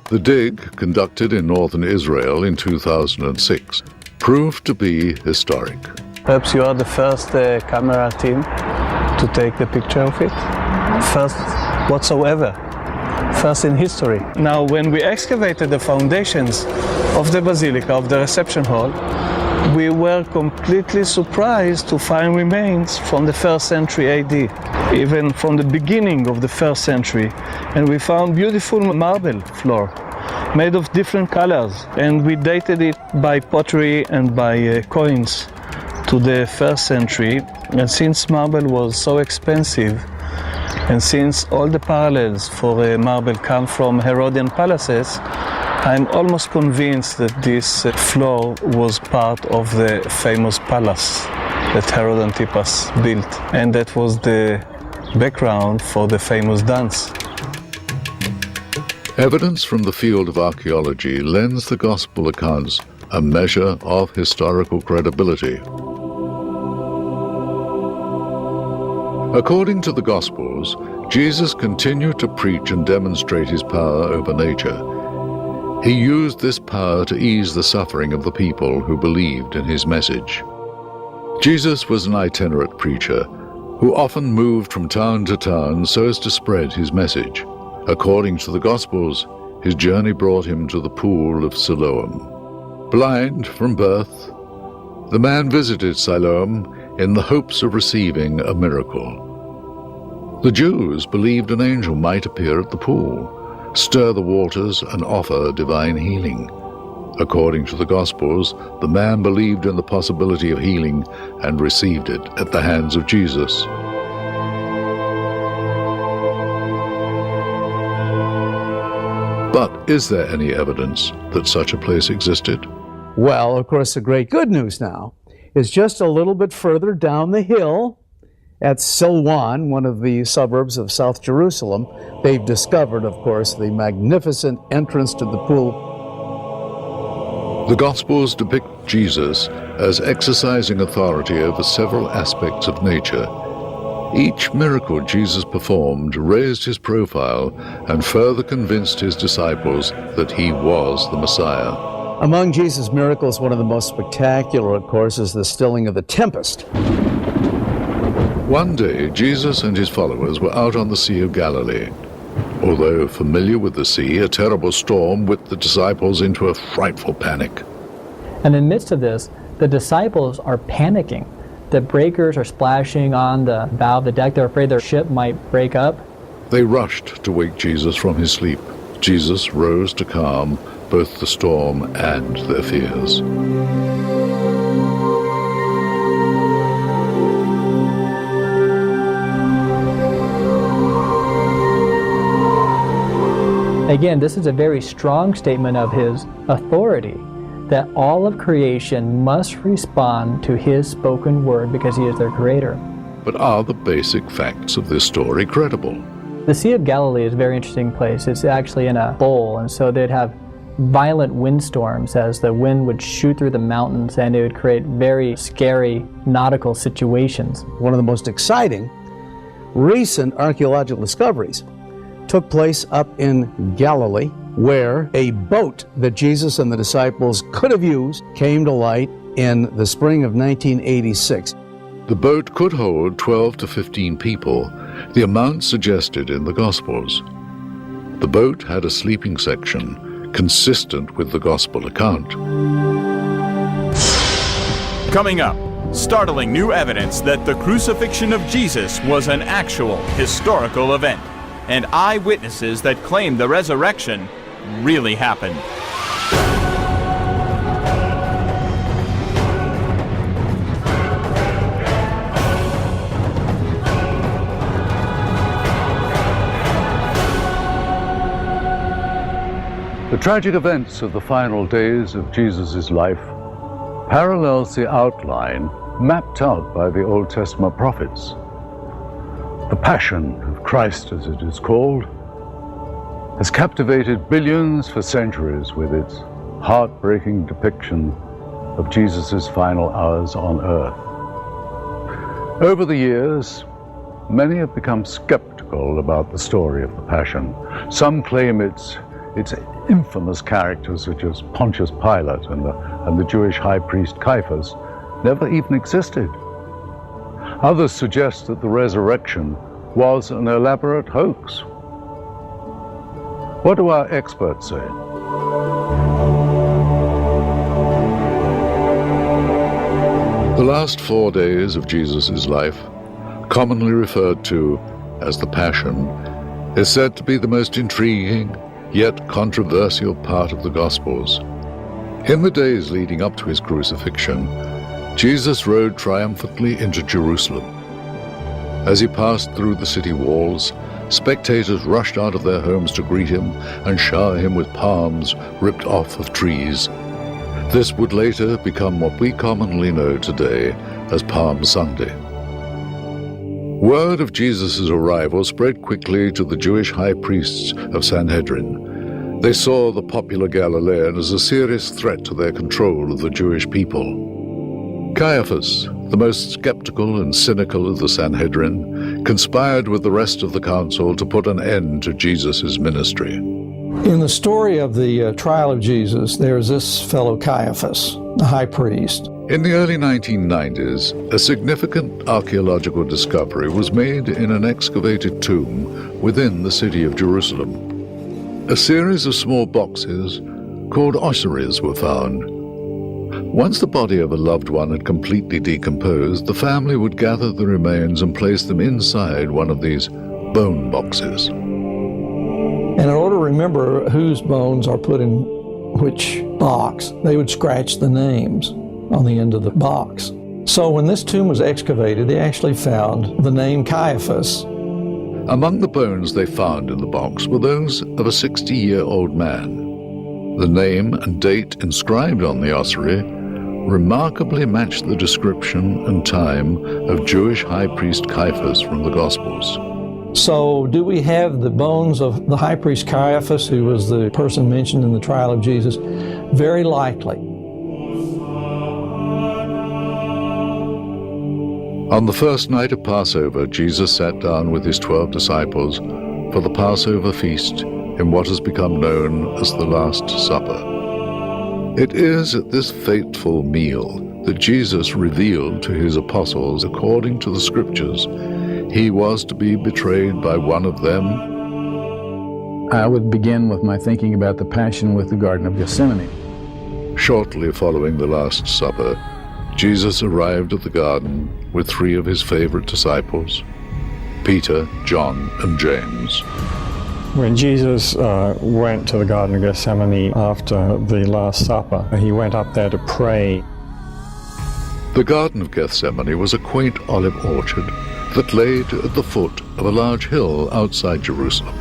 The dig, conducted in northern Israel in 2006, proved to be historic. Perhaps you are the first camera team to take the picture of it. First whatsoever. First in history. Now, when we excavated the foundations of the basilica, of the reception hall, we were completely surprised to find remains from the 1st century AD, even from the beginning of the 1st century. And we found beautiful marble floor made of different colors, and we dated it by pottery and by coins to the 1st century. And since marble was so expensive, and since all the parallels for marble come from Herodian palaces, I'm almost convinced that this floor was part of the famous palace that Herod Antipas built, and that was the background for the famous dance. Evidence from the field of archaeology lends the gospel accounts a measure of historical credibility. According to the Gospels, Jesus continued to preach and demonstrate his power over nature. He used this power to ease the suffering of the people who believed in his message. Jesus was an itinerant preacher who often moved from town to town so as to spread his message. According to the Gospels, his journey brought him to the pool of Siloam. Blind from birth, the man visited Siloam in the hopes of receiving a miracle. The Jews believed an angel might appear at the pool, stir the waters, and offer divine healing. According to the Gospels, the man believed in the possibility of healing and received it at the hands of Jesus. But is there any evidence that such a place existed? Well, of course, the great good news now is just a little bit further down the hill at Silwan, one of the suburbs of South Jerusalem. They've discovered, of course, the magnificent entrance to the pool. The Gospels depict Jesus as exercising authority over several aspects of nature. Each miracle Jesus performed raised his profile and further convinced his disciples that he was the Messiah. Among Jesus' miracles, one of the most spectacular, of course, is the stilling of the tempest. One day, Jesus and his followers were out on the Sea of Galilee. Although familiar with the sea, a terrible storm whipped the disciples into a frightful panic. And in the midst of this, the disciples are panicking. The breakers are splashing on the bow of the deck. They're afraid their ship might break up. They rushed to wake Jesus from his sleep. Jesus rose to calm both the storm and their fears. Again, this is a very strong statement of his authority, that all of creation must respond to his spoken word because he is their creator. But are the basic facts of this story credible? The Sea of Galilee is a very interesting place. It's actually in a bowl, and so they'd have violent windstorms as the wind would shoot through the mountains, and it would create very scary nautical situations. One of the most exciting recent archaeological discoveries took place up in Galilee, where a boat that Jesus and the disciples could have used came to light in the spring of 1986. The boat could hold 12 to 15 people, the amount suggested in the Gospels. The boat had a sleeping section, consistent with the Gospel account. Coming up, startling new evidence that the crucifixion of Jesus was an actual historical event, and eyewitnesses that claim the resurrection really happened. The tragic events of the final days of Jesus' life parallels the outline mapped out by the Old Testament prophets. The Passion of Christ, as it is called, has captivated billions for centuries with its heartbreaking depiction of Jesus' final hours on earth. Over the years, many have become skeptical about the story of the Passion. Some claim its infamous characters such as Pontius Pilate and the Jewish high priest Caiaphas never even existed. Others suggest that the resurrection was an elaborate hoax. What do our experts say? The last 4 days of Jesus' life, commonly referred to as the Passion, is said to be the most intriguing yet controversial part of the Gospels. In the days leading up to his crucifixion, Jesus rode triumphantly into Jerusalem. As he passed through the city walls, spectators rushed out of their homes to greet him and shower him with palms ripped off of trees. This would later become what we commonly know today as Palm Sunday. Word of Jesus' arrival spread quickly to the Jewish high priests of Sanhedrin. They saw the popular Galilean as a serious threat to their control of the Jewish people. Caiaphas, the most skeptical and cynical of the Sanhedrin, conspired with the rest of the council to put an end to Jesus' ministry. In the story of the trial of Jesus, there's this fellow Caiaphas, the high priest. In the early 1990s, a significant archaeological discovery was made in an excavated tomb within the city of Jerusalem. A series of small boxes called ossuaries were found. Once the body of a loved one had completely decomposed, the family would gather the remains and place them inside one of these bone boxes. And in order to remember whose bones are put in which box, they would scratch the names on the end of the box. So when this tomb was excavated, they actually found the name Caiaphas. Among the bones they found in the box were those of a 60-year-old man. The name and date inscribed on the ossuary remarkably matched the description and time of Jewish high priest Caiaphas from the Gospels. So do we have the bones of the high priest Caiaphas, who was the person mentioned in the trial of Jesus? Very likely. On the first night of Passover, Jesus sat down with his 12 disciples for the Passover feast in what has become known as the Last Supper. It is at this fateful meal that Jesus revealed to his apostles, according to the Scriptures, he was to be betrayed by one of them. I would begin with my thinking about the Passion with the Garden of Gethsemane. Shortly following the Last Supper, Jesus arrived at the garden with 3 of his favorite disciples, Peter, John, and James. When Jesus went to the Garden of Gethsemane after the Last Supper, he went up there to pray. The Garden of Gethsemane was a quaint olive orchard that laid at the foot of a large hill outside Jerusalem.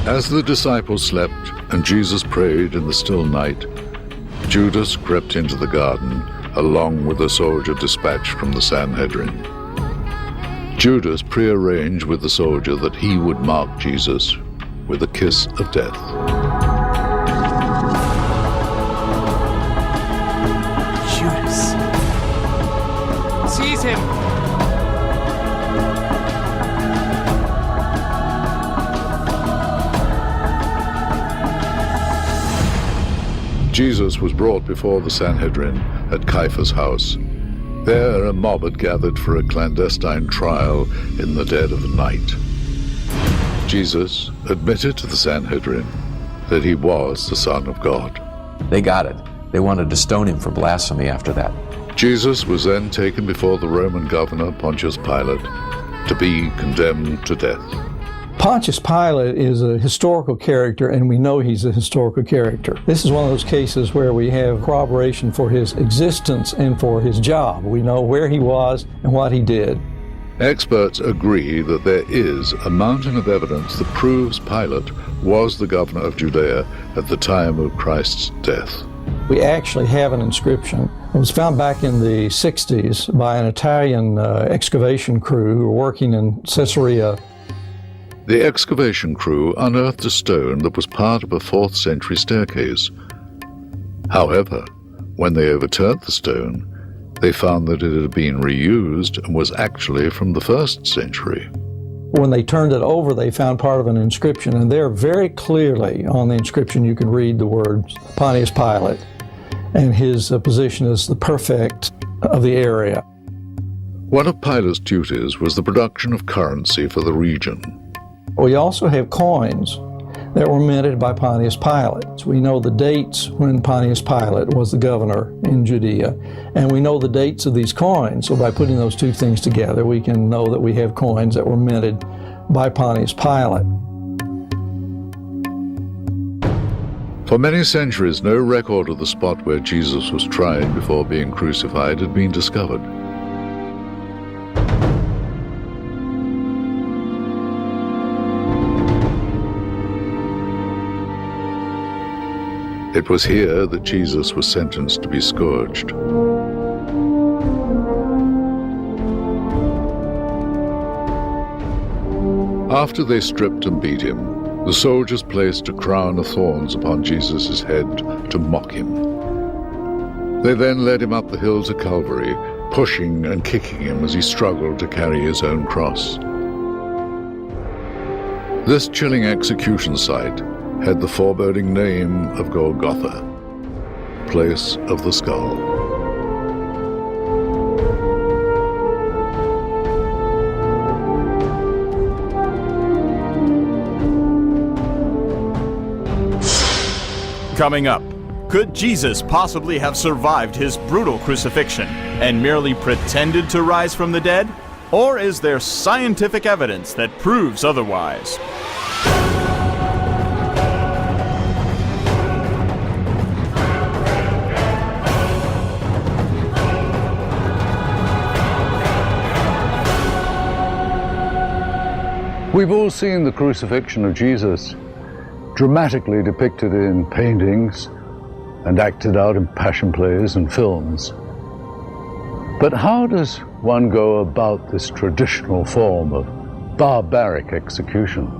As the disciples slept and Jesus prayed in the still night, Judas crept into the garden along with a soldier dispatched from the Sanhedrin. Judas prearranged with the soldier that he would mark Jesus with a kiss of death. Judas. Seize him! Jesus was brought before the Sanhedrin at Caiaphas' house. There a mob had gathered for a clandestine trial in the dead of the night. Jesus admitted to the Sanhedrin that he was the Son of God. They got it. They wanted to stone him for blasphemy after that. Jesus was then taken before the Roman governor, Pontius Pilate, to be condemned to death. Pontius Pilate is a historical character, and we know he's a historical character. This is one of those cases where we have corroboration for his existence and for his job. We know where he was and what he did. Experts agree that there is a mountain of evidence that proves Pilate was the governor of Judea at the time of Christ's death. We actually have an inscription. It was found back in the 60s by an Italian excavation crew who were working in Caesarea. The excavation crew unearthed a stone that was part of a 4th century staircase. However, when they overturned the stone, they found that it had been reused and was actually from the 1st century. When they turned it over, they found part of an inscription, and there very clearly on the inscription you can read the words Pontius Pilate, and his position as the prefect of the area. One of Pilate's duties was the production of currency for the region. We also have coins that were minted by Pontius Pilate. We know the dates when Pontius Pilate was the governor in Judea, and we know the dates of these coins. So by putting those two things together, we can know that we have coins that were minted by Pontius Pilate. For many centuries, no record of the spot where Jesus was tried before being crucified had been discovered. It was here that Jesus was sentenced to be scourged. After they stripped and beat him, the soldiers placed a crown of thorns upon Jesus' head to mock him. They then led him up the hill to Calvary, pushing and kicking him as he struggled to carry his own cross. This chilling execution site had the foreboding name of Golgotha, place of the skull. Coming up, could Jesus possibly have survived his brutal crucifixion and merely pretended to rise from the dead? Or is there scientific evidence that proves otherwise? We've all seen the crucifixion of Jesus dramatically depicted in paintings and acted out in passion plays and films. But how does one go about this traditional form of barbaric execution?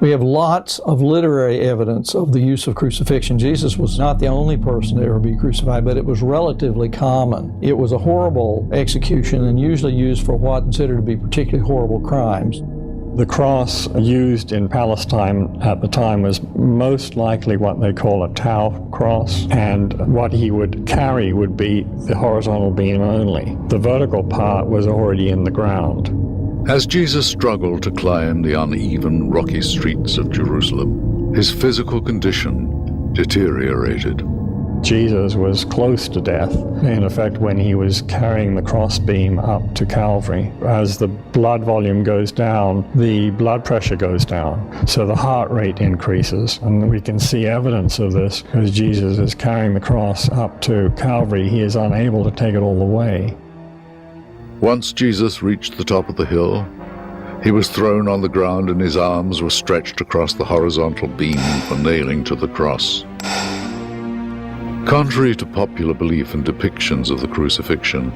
We have lots of literary evidence of the use of crucifixion. Jesus was not the only person to ever be crucified, but it was relatively common. It was a horrible execution and usually used for what considered to be particularly horrible crimes. The cross used in Palestine at the time was most likely what they call a tau cross, and what he would carry would be the horizontal beam only. The vertical part was already in the ground. As Jesus struggled to climb the uneven, rocky streets of Jerusalem, his physical condition deteriorated. Jesus was close to death, in effect, when he was carrying the crossbeam up to Calvary. As the blood volume goes down, the blood pressure goes down, so the heart rate increases. And we can see evidence of this as Jesus is carrying the cross up to Calvary. He is unable to take it all the way. Once Jesus reached the top of the hill, he was thrown on the ground and his arms were stretched across the horizontal beam for nailing to the cross. Contrary to popular belief and depictions of the crucifixion,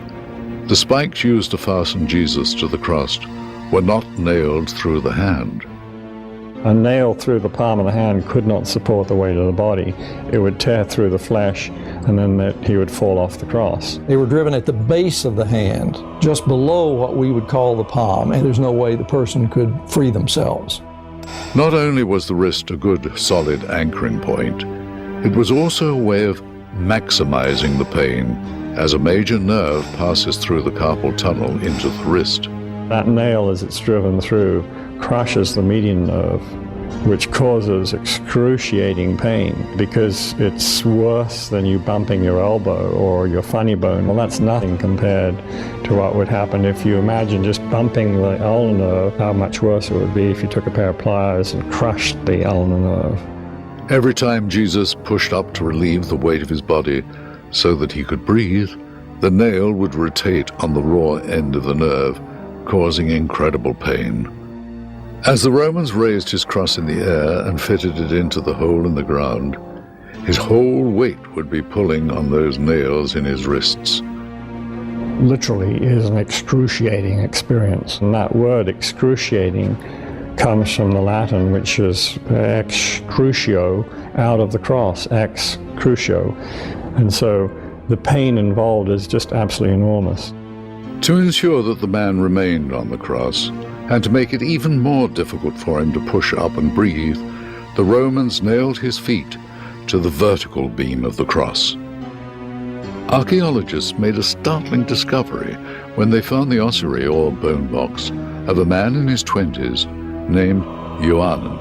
the spikes used to fasten Jesus to the cross were not nailed through the hand. A nail through the palm of the hand could not support the weight of the body. It would tear through the flesh, and then he would fall off the cross. They were driven at the base of the hand, just below what we would call the palm, and there's no way the person could free themselves. Not only was the wrist a good, solid anchoring point, it was also a way of maximizing the pain as a major nerve passes through the carpal tunnel into the wrist. That nail, as it's driven through, crushes the median nerve, which causes excruciating pain because it's worse than you bumping your elbow or your funny bone. Well, that's nothing compared to what would happen if you imagine just bumping the ulnar nerve, how much worse it would be if you took a pair of pliers and crushed the ulnar nerve. Every time Jesus pushed up to relieve the weight of his body so that he could breathe, the nail would rotate on the raw end of the nerve, causing incredible pain. As the Romans raised his cross in the air and fitted it into the hole in the ground, his whole weight would be pulling on those nails in his wrists. Literally is an excruciating experience, and that word excruciating comes from the Latin, which is ex crucio, out of the cross, ex crucio. And so the pain involved is just absolutely enormous. To ensure that the man remained on the cross, and to make it even more difficult for him to push up and breathe, the Romans nailed his feet to the vertical beam of the cross. Archaeologists made a startling discovery when they found the ossuary, or bone box, of a man in his 20s named Johannan.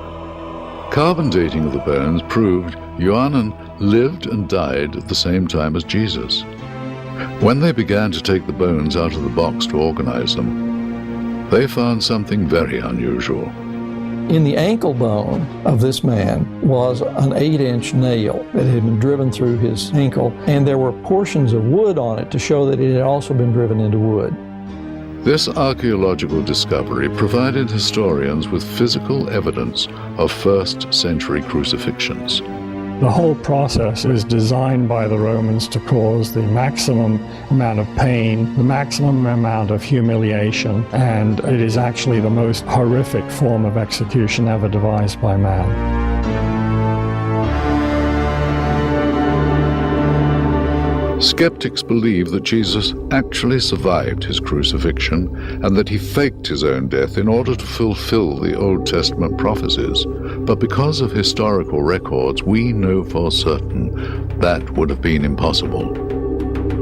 Carbon dating of the bones proved Johannan lived and died at the same time as Jesus. When they began to take the bones out of the box to organize them, they found something very unusual. In the ankle bone of this man was an 8-inch nail that had been driven through his ankle, and there were portions of wood on it to show that it had also been driven into wood. This archaeological discovery provided historians with physical evidence of first-century crucifixions. The whole process is designed by the Romans to cause the maximum amount of pain, the maximum amount of humiliation, and it is actually the most horrific form of execution ever devised by man. Skeptics believe that Jesus actually survived his crucifixion and that he faked his own death in order to fulfill the Old Testament prophecies. But because of historical records, we know for certain that would have been impossible.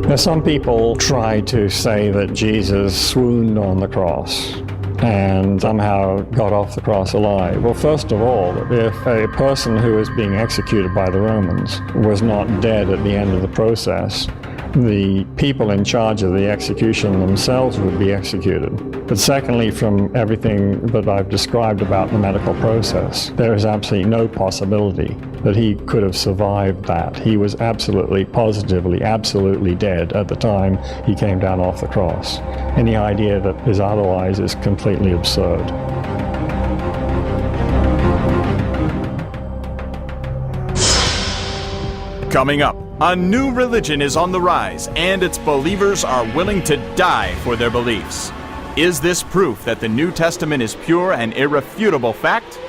Now, some people try to say that Jesus swooned on the cross. and somehow got off the cross alive. Well, first of all, if a person who was being executed by the Romans was not dead at the end of the process, the people in charge of the execution themselves would be executed. But secondly, from everything that I've described about the medical process, there is absolutely no possibility that he could have survived that. He was absolutely, positively, absolutely dead at the time he came down off the cross. Any idea that is otherwise is completely absurd. Coming up, a new religion is on the rise, and its believers are willing to die for their beliefs. Is this proof that the New Testament is pure and irrefutable fact?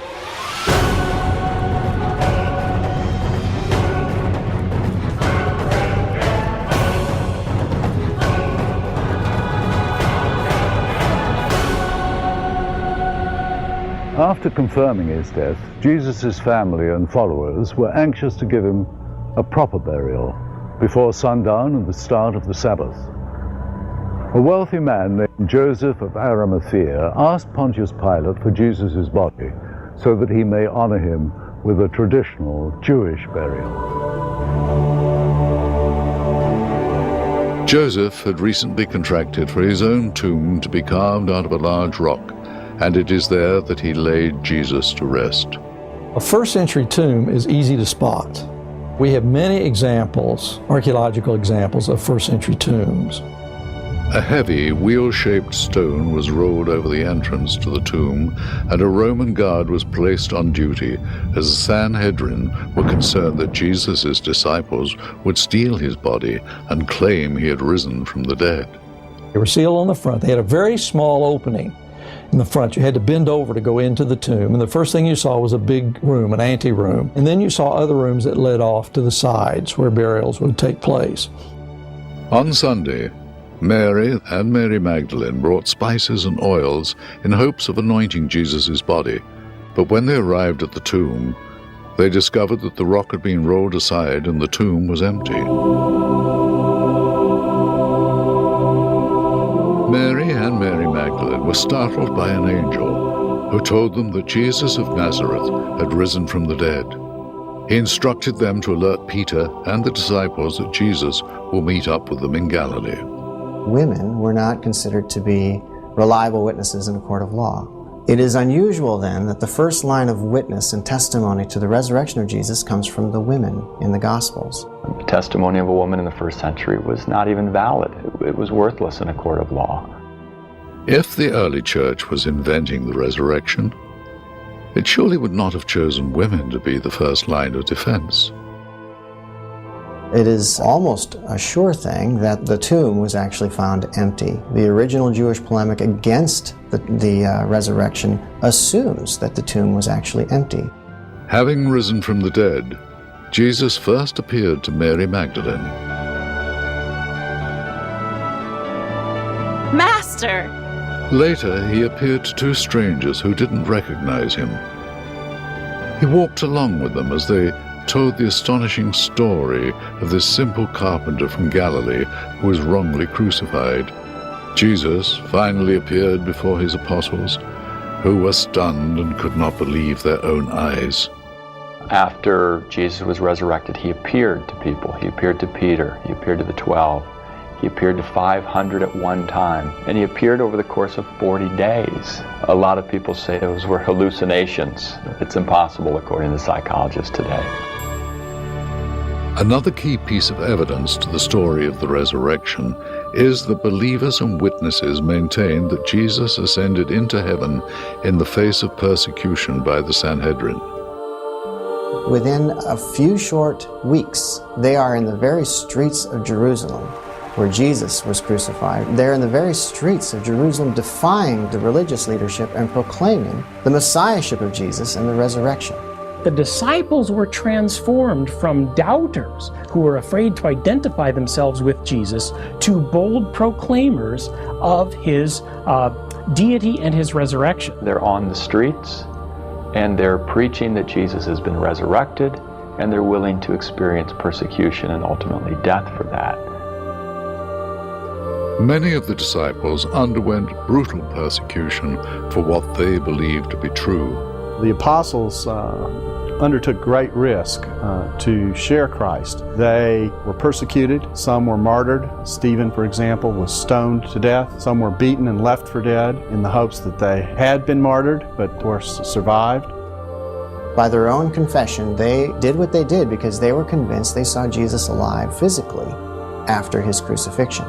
After confirming his death, Jesus' family and followers were anxious to give him a proper burial before sundown and the start of the Sabbath. A wealthy man named Joseph of Arimathea asked Pontius Pilate for Jesus' body so that he may honor him with a traditional Jewish burial. Joseph had recently contracted for his own tomb to be carved out of a large rock, and it is there that he laid Jesus to rest. A first century tomb is easy to spot. We have many examples, archaeological examples of first century tombs. A heavy, wheel-shaped stone was rolled over the entrance to the tomb, and a Roman guard was placed on duty as the Sanhedrin were concerned that Jesus' disciples would steal his body and claim he had risen from the dead. They were sealed on the front. They had a very small opening in the front. You had to bend over to go into the tomb, and the first thing you saw was a big room, an anteroom, and then you saw other rooms that led off to the sides where burials would take place. On Sunday, Mary and Mary Magdalene brought spices and oils in hopes of anointing Jesus' body, but when they arrived at the tomb, they discovered that the rock had been rolled aside and the tomb was empty. Mary and Mary Magdalene were startled by an angel who told them that Jesus of Nazareth had risen from the dead. He instructed them to alert Peter and the disciples that Jesus will meet up with them in Galilee. Women were not considered to be reliable witnesses in a court of law. It is unusual then that the first line of witness and testimony to the resurrection of Jesus comes from the women in the Gospels. The testimony of a woman in the first century was not even valid. It was worthless in a court of law. If the early church was inventing the resurrection, it surely would not have chosen women to be the first line of defense. It is almost a sure thing that the tomb was actually found empty. The original Jewish polemic against the resurrection assumes that the tomb was actually empty. Having risen from the dead, Jesus first appeared to Mary Magdalene. Master! Later, he appeared to two strangers who didn't recognize him. He walked along with them as they told the astonishing story of this simple carpenter from Galilee who was wrongly crucified. Jesus finally appeared before his apostles, who were stunned and could not believe their own eyes. After Jesus was resurrected, he appeared to people. He appeared to Peter. He appeared to the 12. He appeared to 500 at one time. And he appeared over the course of 40 days. A lot of people say those were hallucinations. It's impossible according to psychologists today. Another key piece of evidence to the story of the resurrection is that believers and witnesses maintain that Jesus ascended into heaven in the face of persecution by the Sanhedrin. Within a few short weeks, they are in the very streets of Jerusalem where Jesus was crucified. They're in the very streets of Jerusalem defying the religious leadership and proclaiming the messiahship of Jesus and the resurrection. The disciples were transformed from doubters who were afraid to identify themselves with Jesus to bold proclaimers of his deity and his resurrection. They're on the streets and they're preaching that Jesus has been resurrected, and they're willing to experience persecution and ultimately death for that. Many of the disciples underwent brutal persecution for what they believed to be true. The apostles undertook great risk to share Christ. They were persecuted, some were martyred. Stephen, for example, was stoned to death. Some were beaten and left for dead in the hopes that they had been martyred, but of course survived. By their own confession, they did what they did because they were convinced they saw Jesus alive physically after his crucifixion.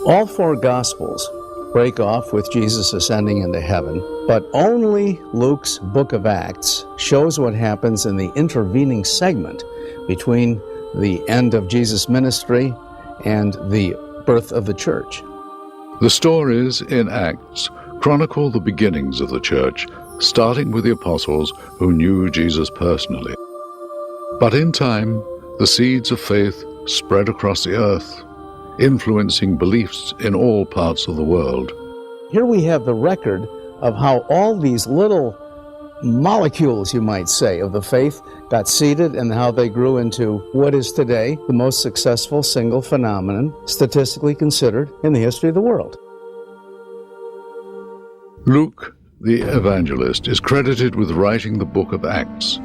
All four Gospels break off with Jesus ascending into heaven, but only Luke's book of Acts shows what happens in the intervening segment between the end of Jesus' ministry and the birth of the church. The stories in Acts chronicle the beginnings of the church, starting with the apostles who knew Jesus personally. But in time, the seeds of faith spread across the earth, influencing beliefs in all parts of the world. Here we have the record of how all these little molecules, you might say, of the faith got seeded and how they grew into what is today the most successful single phenomenon, statistically considered, in the history of the world. Luke, the evangelist, is credited with writing the book of Acts.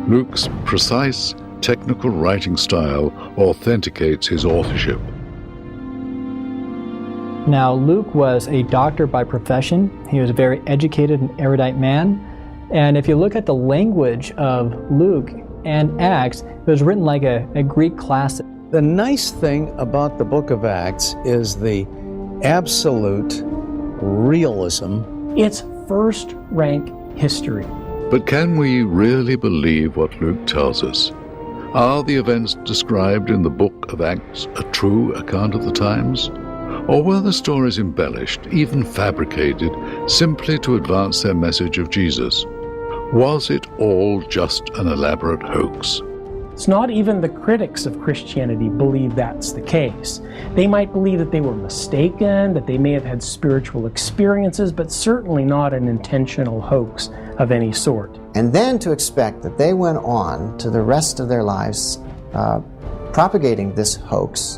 Luke's precise, technical writing style authenticates his authorship. Now, Luke was a doctor by profession. He was a very educated and erudite man. And if you look at the language of Luke and Acts, it was written like a Greek classic. The nice thing about the book of Acts is the absolute realism. It's first-rank history. But can we really believe what Luke tells us? Are the events described in the book of Acts a true account of the times? Or were the stories embellished, even fabricated, simply to advance their message of Jesus? Was it all just an elaborate hoax? It's not even the critics of Christianity believe that's the case. They might believe that they were mistaken, that they may have had spiritual experiences, but certainly not an intentional hoax of any sort. And then to expect that they went on to the rest of their lives propagating this hoax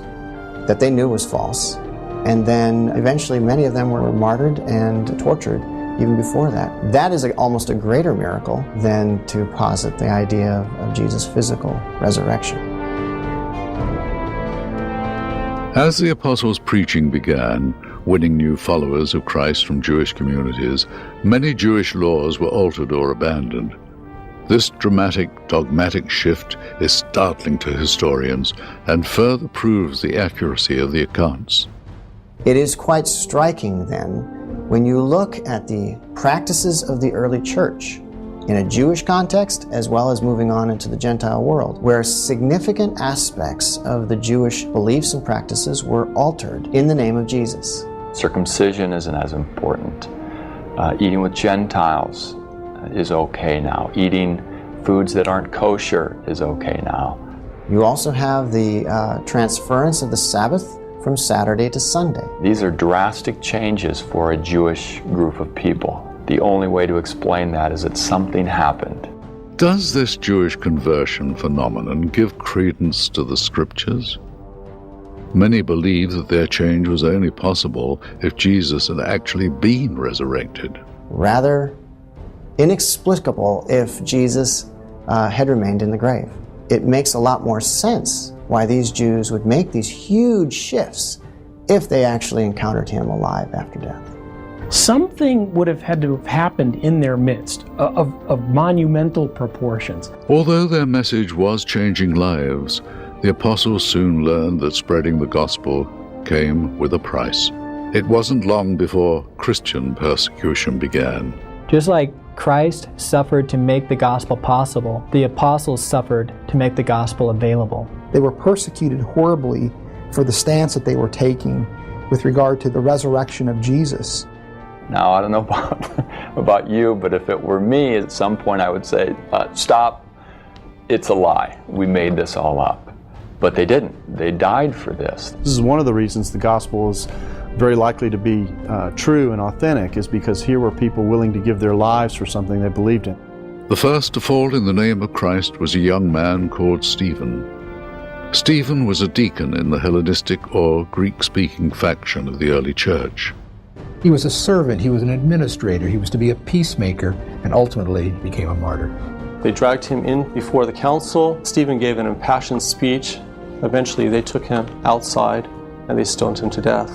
that they knew was false. And then eventually many of them were martyred and tortured even before that. That is almost a greater miracle than to posit the idea of Jesus' physical resurrection. As the apostles' preaching began, winning new followers of Christ from Jewish communities, many Jewish laws were altered or abandoned. This dramatic, dogmatic shift is startling to historians and further proves the accuracy of the accounts. It is quite striking then when you look at the practices of the early church in a Jewish context as well as moving on into the Gentile world, where significant aspects of the Jewish beliefs and practices were altered in the name of Jesus. Circumcision isn't as important. Eating with Gentiles is okay now. Eating foods that aren't kosher is okay now. You also have the transference of the Sabbath from Saturday to Sunday. These are drastic changes for a Jewish group of people. The only way to explain that is that something happened. Does this Jewish conversion phenomenon give credence to the Scriptures? Many believe that their change was only possible if Jesus had actually been resurrected. Rather inexplicable if Jesus had remained in the grave. It makes a lot more sense why these Jews would make these huge shifts if they actually encountered him alive after death. Something would have had to have happened in their midst of monumental proportions. Although their message was changing lives, the apostles soon learned that spreading the gospel came with a price. It wasn't long before Christian persecution began. Just like Christ suffered to make the gospel possible, the apostles suffered to make the gospel available. They were persecuted horribly for the stance that they were taking with regard to the resurrection of Jesus. Now, I don't know about you, but if it were me, at some point I would say, stop, it's a lie. We made this all up. But they didn't. They died for this. This is one of the reasons the gospel is very likely to be true and authentic, is because here were people willing to give their lives for something they believed in. The first to fall in the name of Christ was a young man called Stephen. Stephen was a deacon in the Hellenistic or Greek-speaking faction of the early church. He was a servant, he was an administrator, he was to be a peacemaker, and ultimately became a martyr. They dragged him in before the council. Stephen gave an impassioned speech. Eventually they took him outside and they stoned him to death.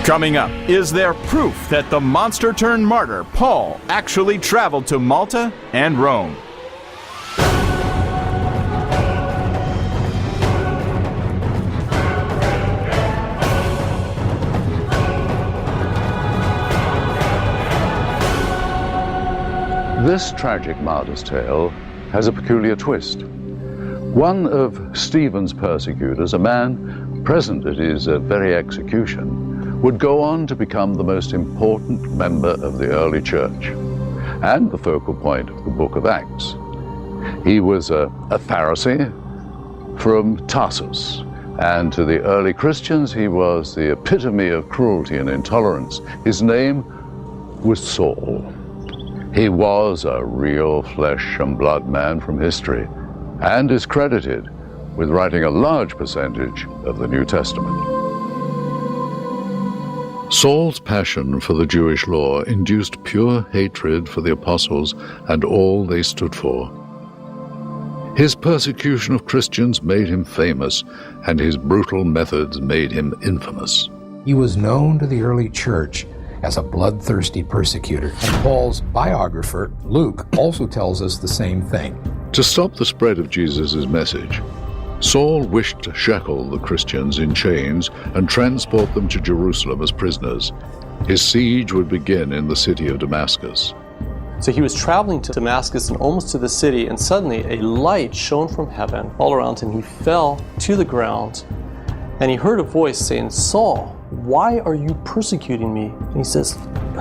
Coming up, is there proof that the monster-turned-martyr Paul actually traveled to Malta and Rome? This tragic martyr's tale has a peculiar twist. One of Stephen's persecutors, a man present at his very execution, would go on to become the most important member of the early church and the focal point of the book of Acts. He was a Pharisee from Tarsus, and to the early Christians he was the epitome of cruelty and intolerance. His name was Saul. He was a real flesh and blood man from history and is credited with writing a large percentage of the New Testament. Saul's passion for the Jewish law induced pure hatred for the apostles and all they stood for. His persecution of Christians made him famous, and his brutal methods made him infamous. He was known to the early church as a bloodthirsty persecutor, and Paul's biographer, Luke, also tells us the same thing. To stop the spread of Jesus' message, Saul wished to shackle the Christians in chains and transport them to Jerusalem as prisoners. His siege would begin in the city of Damascus. So he was traveling to Damascus and almost to the city, and suddenly a light shone from heaven all around him. He fell to the ground, and he heard a voice saying, "Saul, why are you persecuting me?" And he says,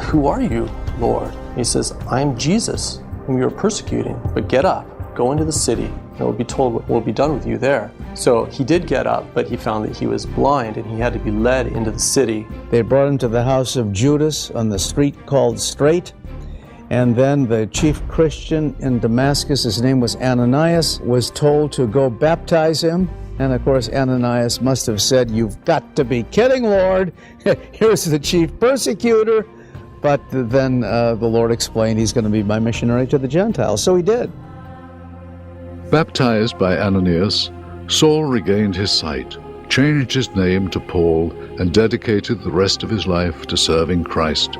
"Who are you, Lord?" And he says, "I am Jesus, whom you are persecuting. But get up, go into the city, and it will be told what will be done with you there." So he did get up, but he found that he was blind, and he had to be led into the city. They brought him to the house of Judas on the street called Straight. And then the chief Christian in Damascus, his name was Ananias, was told to go baptize him. And of course, Ananias must have said, "You've got to be kidding, Lord. Here's the chief persecutor." But then the Lord explained he's going to be my missionary to the Gentiles. So he did. Baptized by Ananias, Saul regained his sight, changed his name to Paul, and dedicated the rest of his life to serving Christ.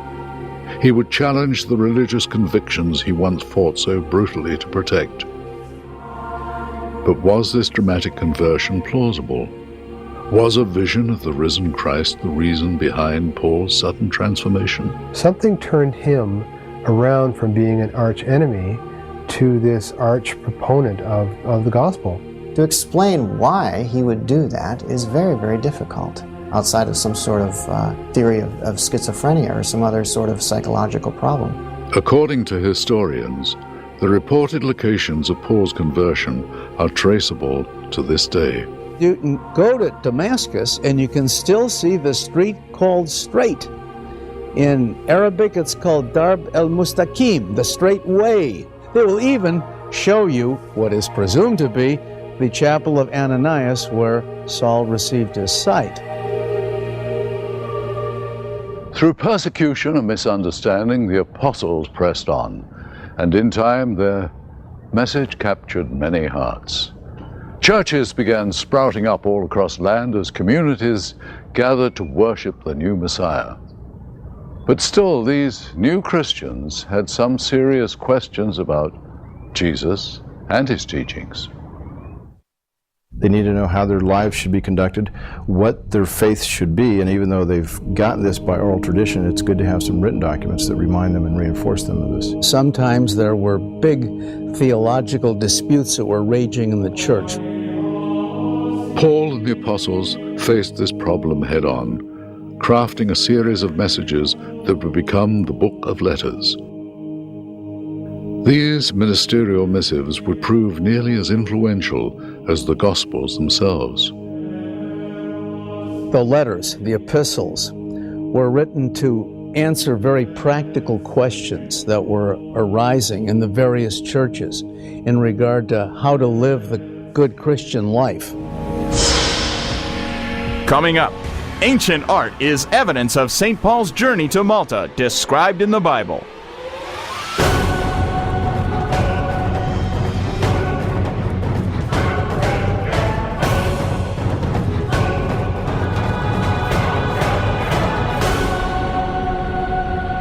He would challenge the religious convictions he once fought so brutally to protect. But was this dramatic conversion plausible? Was a vision of the risen Christ the reason behind Paul's sudden transformation? Something turned him around from being an arch enemy to this arch proponent of the gospel. To explain why he would do that is very, very difficult, outside of some sort of theory of schizophrenia or some other sort of psychological problem. According to historians, the reported locations of Paul's conversion are traceable to this day. You can go to Damascus and you can still see the street called Straight. In Arabic, it's called Darb el-Mustaqim, the straight way. They will even show you what is presumed to be the chapel of Ananias where Saul received his sight. Through persecution and misunderstanding, the apostles pressed on, and in time their message captured many hearts. Churches began sprouting up all across land as communities gathered to worship the new Messiah. But still, these new Christians had some serious questions about Jesus and his teachings. They need to know how their lives should be conducted, what their faith should be, and even though they've gotten this by oral tradition, it's good to have some written documents that remind them and reinforce them of this. Sometimes there were big theological disputes that were raging in the church. Paul and the apostles faced this problem head-on, crafting a series of messages that would become the book of letters. These ministerial missives would prove nearly as influential as the Gospels themselves. The letters, the epistles, were written to answer very practical questions that were arising in the various churches in regard to how to live the good Christian life. Coming up, ancient art is evidence of St. Paul's journey to Malta described in the Bible.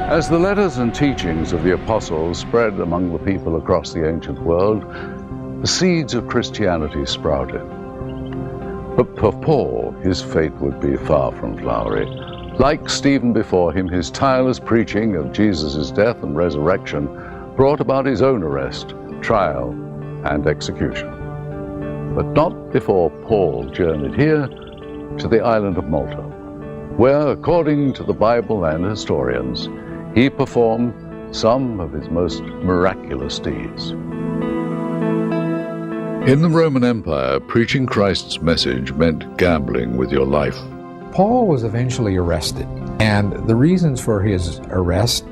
As the letters and teachings of the apostles spread among the people across the ancient world, the seeds of Christianity sprouted. But for Paul, his fate would be far from flowery. Like Stephen before him, his tireless preaching of Jesus' death and resurrection brought about his own arrest, trial, and execution. But not before Paul journeyed here to the island of Malta, where, according to the Bible and historians, he performed some of his most miraculous deeds. In the Roman Empire, preaching Christ's message meant gambling with your life. Paul was eventually arrested, and the reasons for his arrest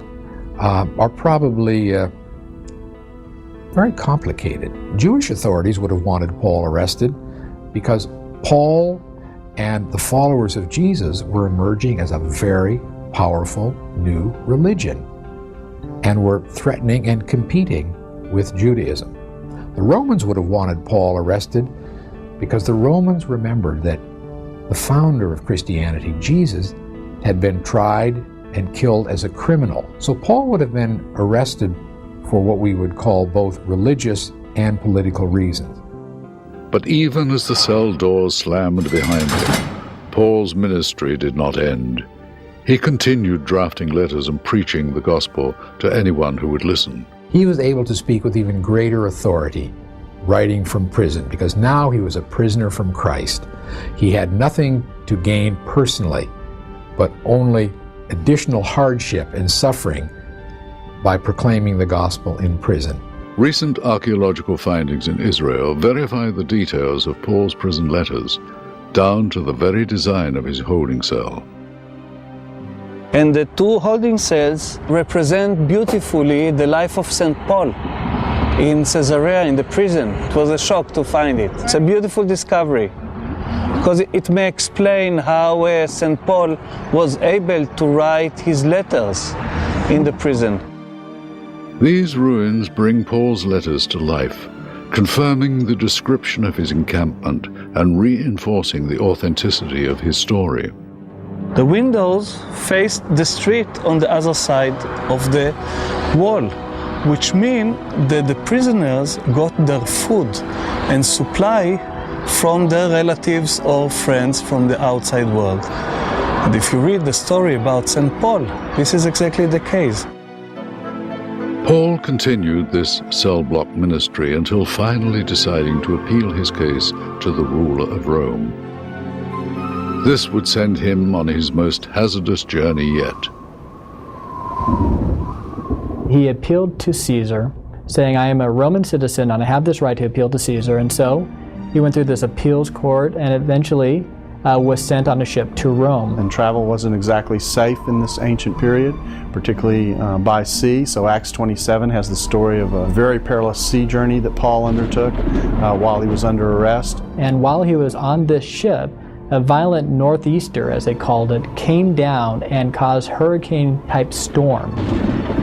are probably very complicated. Jewish authorities would have wanted Paul arrested because Paul and the followers of Jesus were emerging as a very powerful new religion and were threatening and competing with Judaism. The Romans would have wanted Paul arrested because the Romans remembered that the founder of Christianity, Jesus, had been tried and killed as a criminal. So Paul would have been arrested for what we would call both religious and political reasons. But even as the cell doors slammed behind him, Paul's ministry did not end. He continued drafting letters and preaching the gospel to anyone who would listen. He was able to speak with even greater authority, writing from prison, because now he was a prisoner from Christ. He had nothing to gain personally, but only additional hardship and suffering by proclaiming the gospel in prison. Recent archaeological findings in Israel verify the details of Paul's prison letters, down to the very design of his holding cell. And the two holding cells represent beautifully the life of St. Paul in Caesarea, in the prison. It was a shock to find it. It's a beautiful discovery because it may explain how St. Paul was able to write his letters in the prison. These ruins bring Paul's letters to life, confirming the description of his encampment and reinforcing the authenticity of his story. The windows faced the street on the other side of the wall, which means that the prisoners got their food and supply from their relatives or friends from the outside world. And if you read the story about St. Paul, this is exactly the case. Paul continued this cell block ministry until finally deciding to appeal his case to the ruler of Rome. This would send him on his most hazardous journey yet. He appealed to Caesar, saying, I am a Roman citizen and I have this right to appeal to Caesar. And so he went through this appeals court and eventually was sent on a ship to Rome. And travel wasn't exactly safe in this ancient period, particularly by sea. So Acts 27 has the story of a very perilous sea journey that Paul undertook while he was under arrest. And while he was on this ship, a violent northeaster, as they called it, came down and caused hurricane-type storm.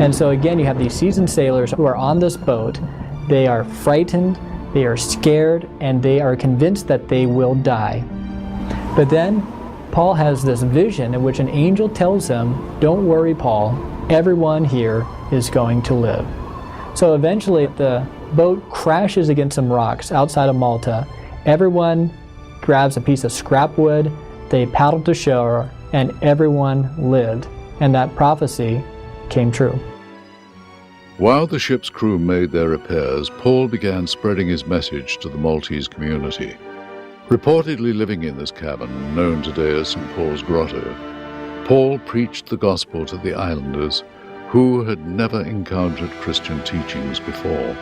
And so again, you have these seasoned sailors who are on this boat. They are frightened, they are scared, and they are convinced that they will die. But then Paul has this vision in which an angel tells him, don't worry, Paul, everyone here is going to live. So eventually the boat crashes against some rocks outside of Malta. Everyone grabs a piece of scrap wood, they paddled to shore, and everyone lived. And that prophecy came true. While the ship's crew made their repairs, Paul began spreading his message to the Maltese community. Reportedly living in this cavern, known today as St. Paul's Grotto, Paul preached the gospel to the islanders who had never encountered Christian teachings before.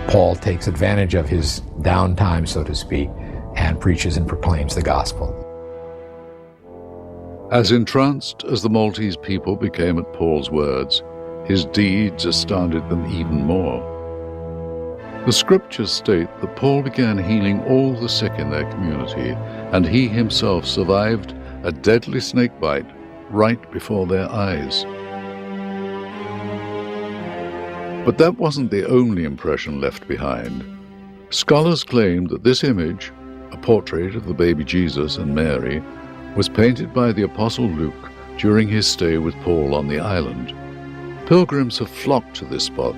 Paul takes advantage of his downtime, so to speak, and preaches and proclaims the gospel. As entranced as the Maltese people became at Paul's words, his deeds astounded them even more. The scriptures state that Paul began healing all the sick in their community, and he himself survived a deadly snake bite right before their eyes. But that wasn't the only impression left behind. Scholars claim that this image, a portrait of the baby Jesus and Mary, was painted by the Apostle Luke during his stay with Paul on the island. Pilgrims have flocked to this spot,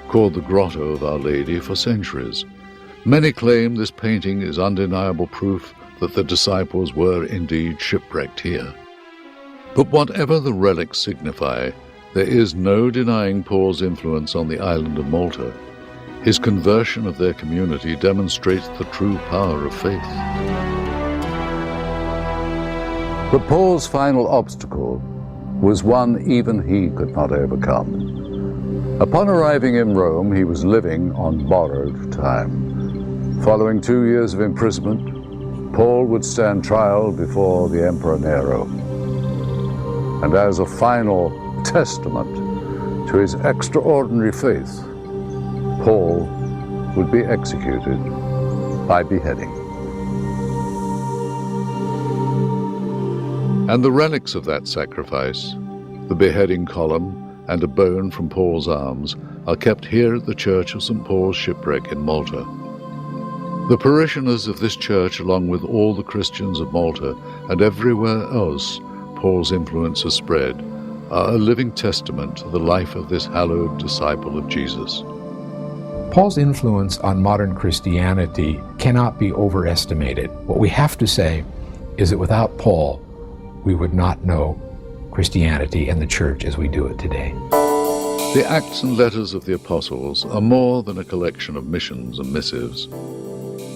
called the Grotto of Our Lady, for centuries. Many claim this painting is undeniable proof that the disciples were indeed shipwrecked here. But whatever the relics signify, there is no denying Paul's influence on the island of Malta. His conversion of their community demonstrates the true power of faith. But Paul's final obstacle was one even he could not overcome. Upon arriving in Rome, he was living on borrowed time. Following 2 years of imprisonment, Paul would stand trial before the Emperor Nero. And as a final testament to his extraordinary faith, Paul would be executed by beheading. And the relics of that sacrifice, the beheading column and a bone from Paul's arms, are kept here at the Church of St. Paul's Shipwreck in Malta. The parishioners of this church, along with all the Christians of Malta and everywhere else Paul's influence has spread, are a living testament to the life of this hallowed disciple of Jesus. Paul's influence on modern Christianity cannot be overestimated. What we have to say is that without Paul, we would not know Christianity and the church as we do it today. The Acts and Letters of the Apostles are more than a collection of missions and missives.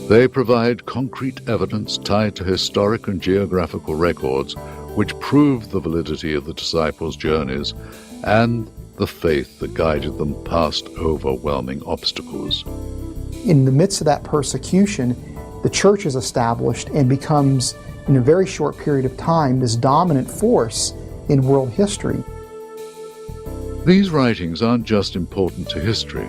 They provide concrete evidence tied to historic and geographical records which prove the validity of the disciples' journeys and the faith that guided them past overwhelming obstacles. In the midst of that persecution, the church is established and becomes, in a very short period of time, this dominant force in world history. These writings aren't just important to history.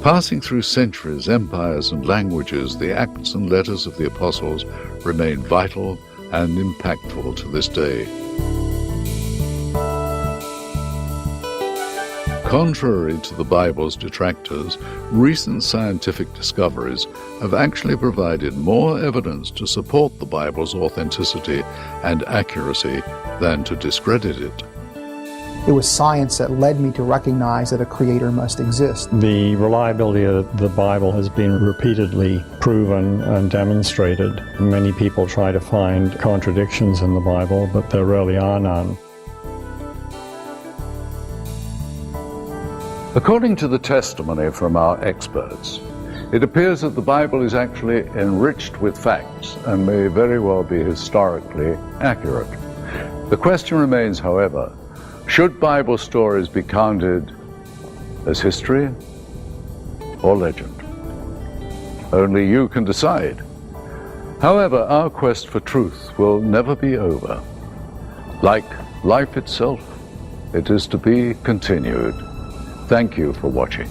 Passing through centuries, empires, and languages, the Acts and Letters of the Apostles remain vital and impactful to this day. Contrary to the Bible's detractors, recent scientific discoveries have actually provided more evidence to support the Bible's authenticity and accuracy than to discredit it. It was science that led me to recognize that a creator must exist. The reliability of the Bible has been repeatedly proven and demonstrated. Many people try to find contradictions in the Bible, but there really are none. According to the testimony from our experts, it appears that the Bible is actually enriched with facts and may very well be historically accurate. The question remains, however, should Bible stories be counted as history or legend? Only you can decide. However, our quest for truth will never be over. Like life itself, it is to be continued. Thank you for watching.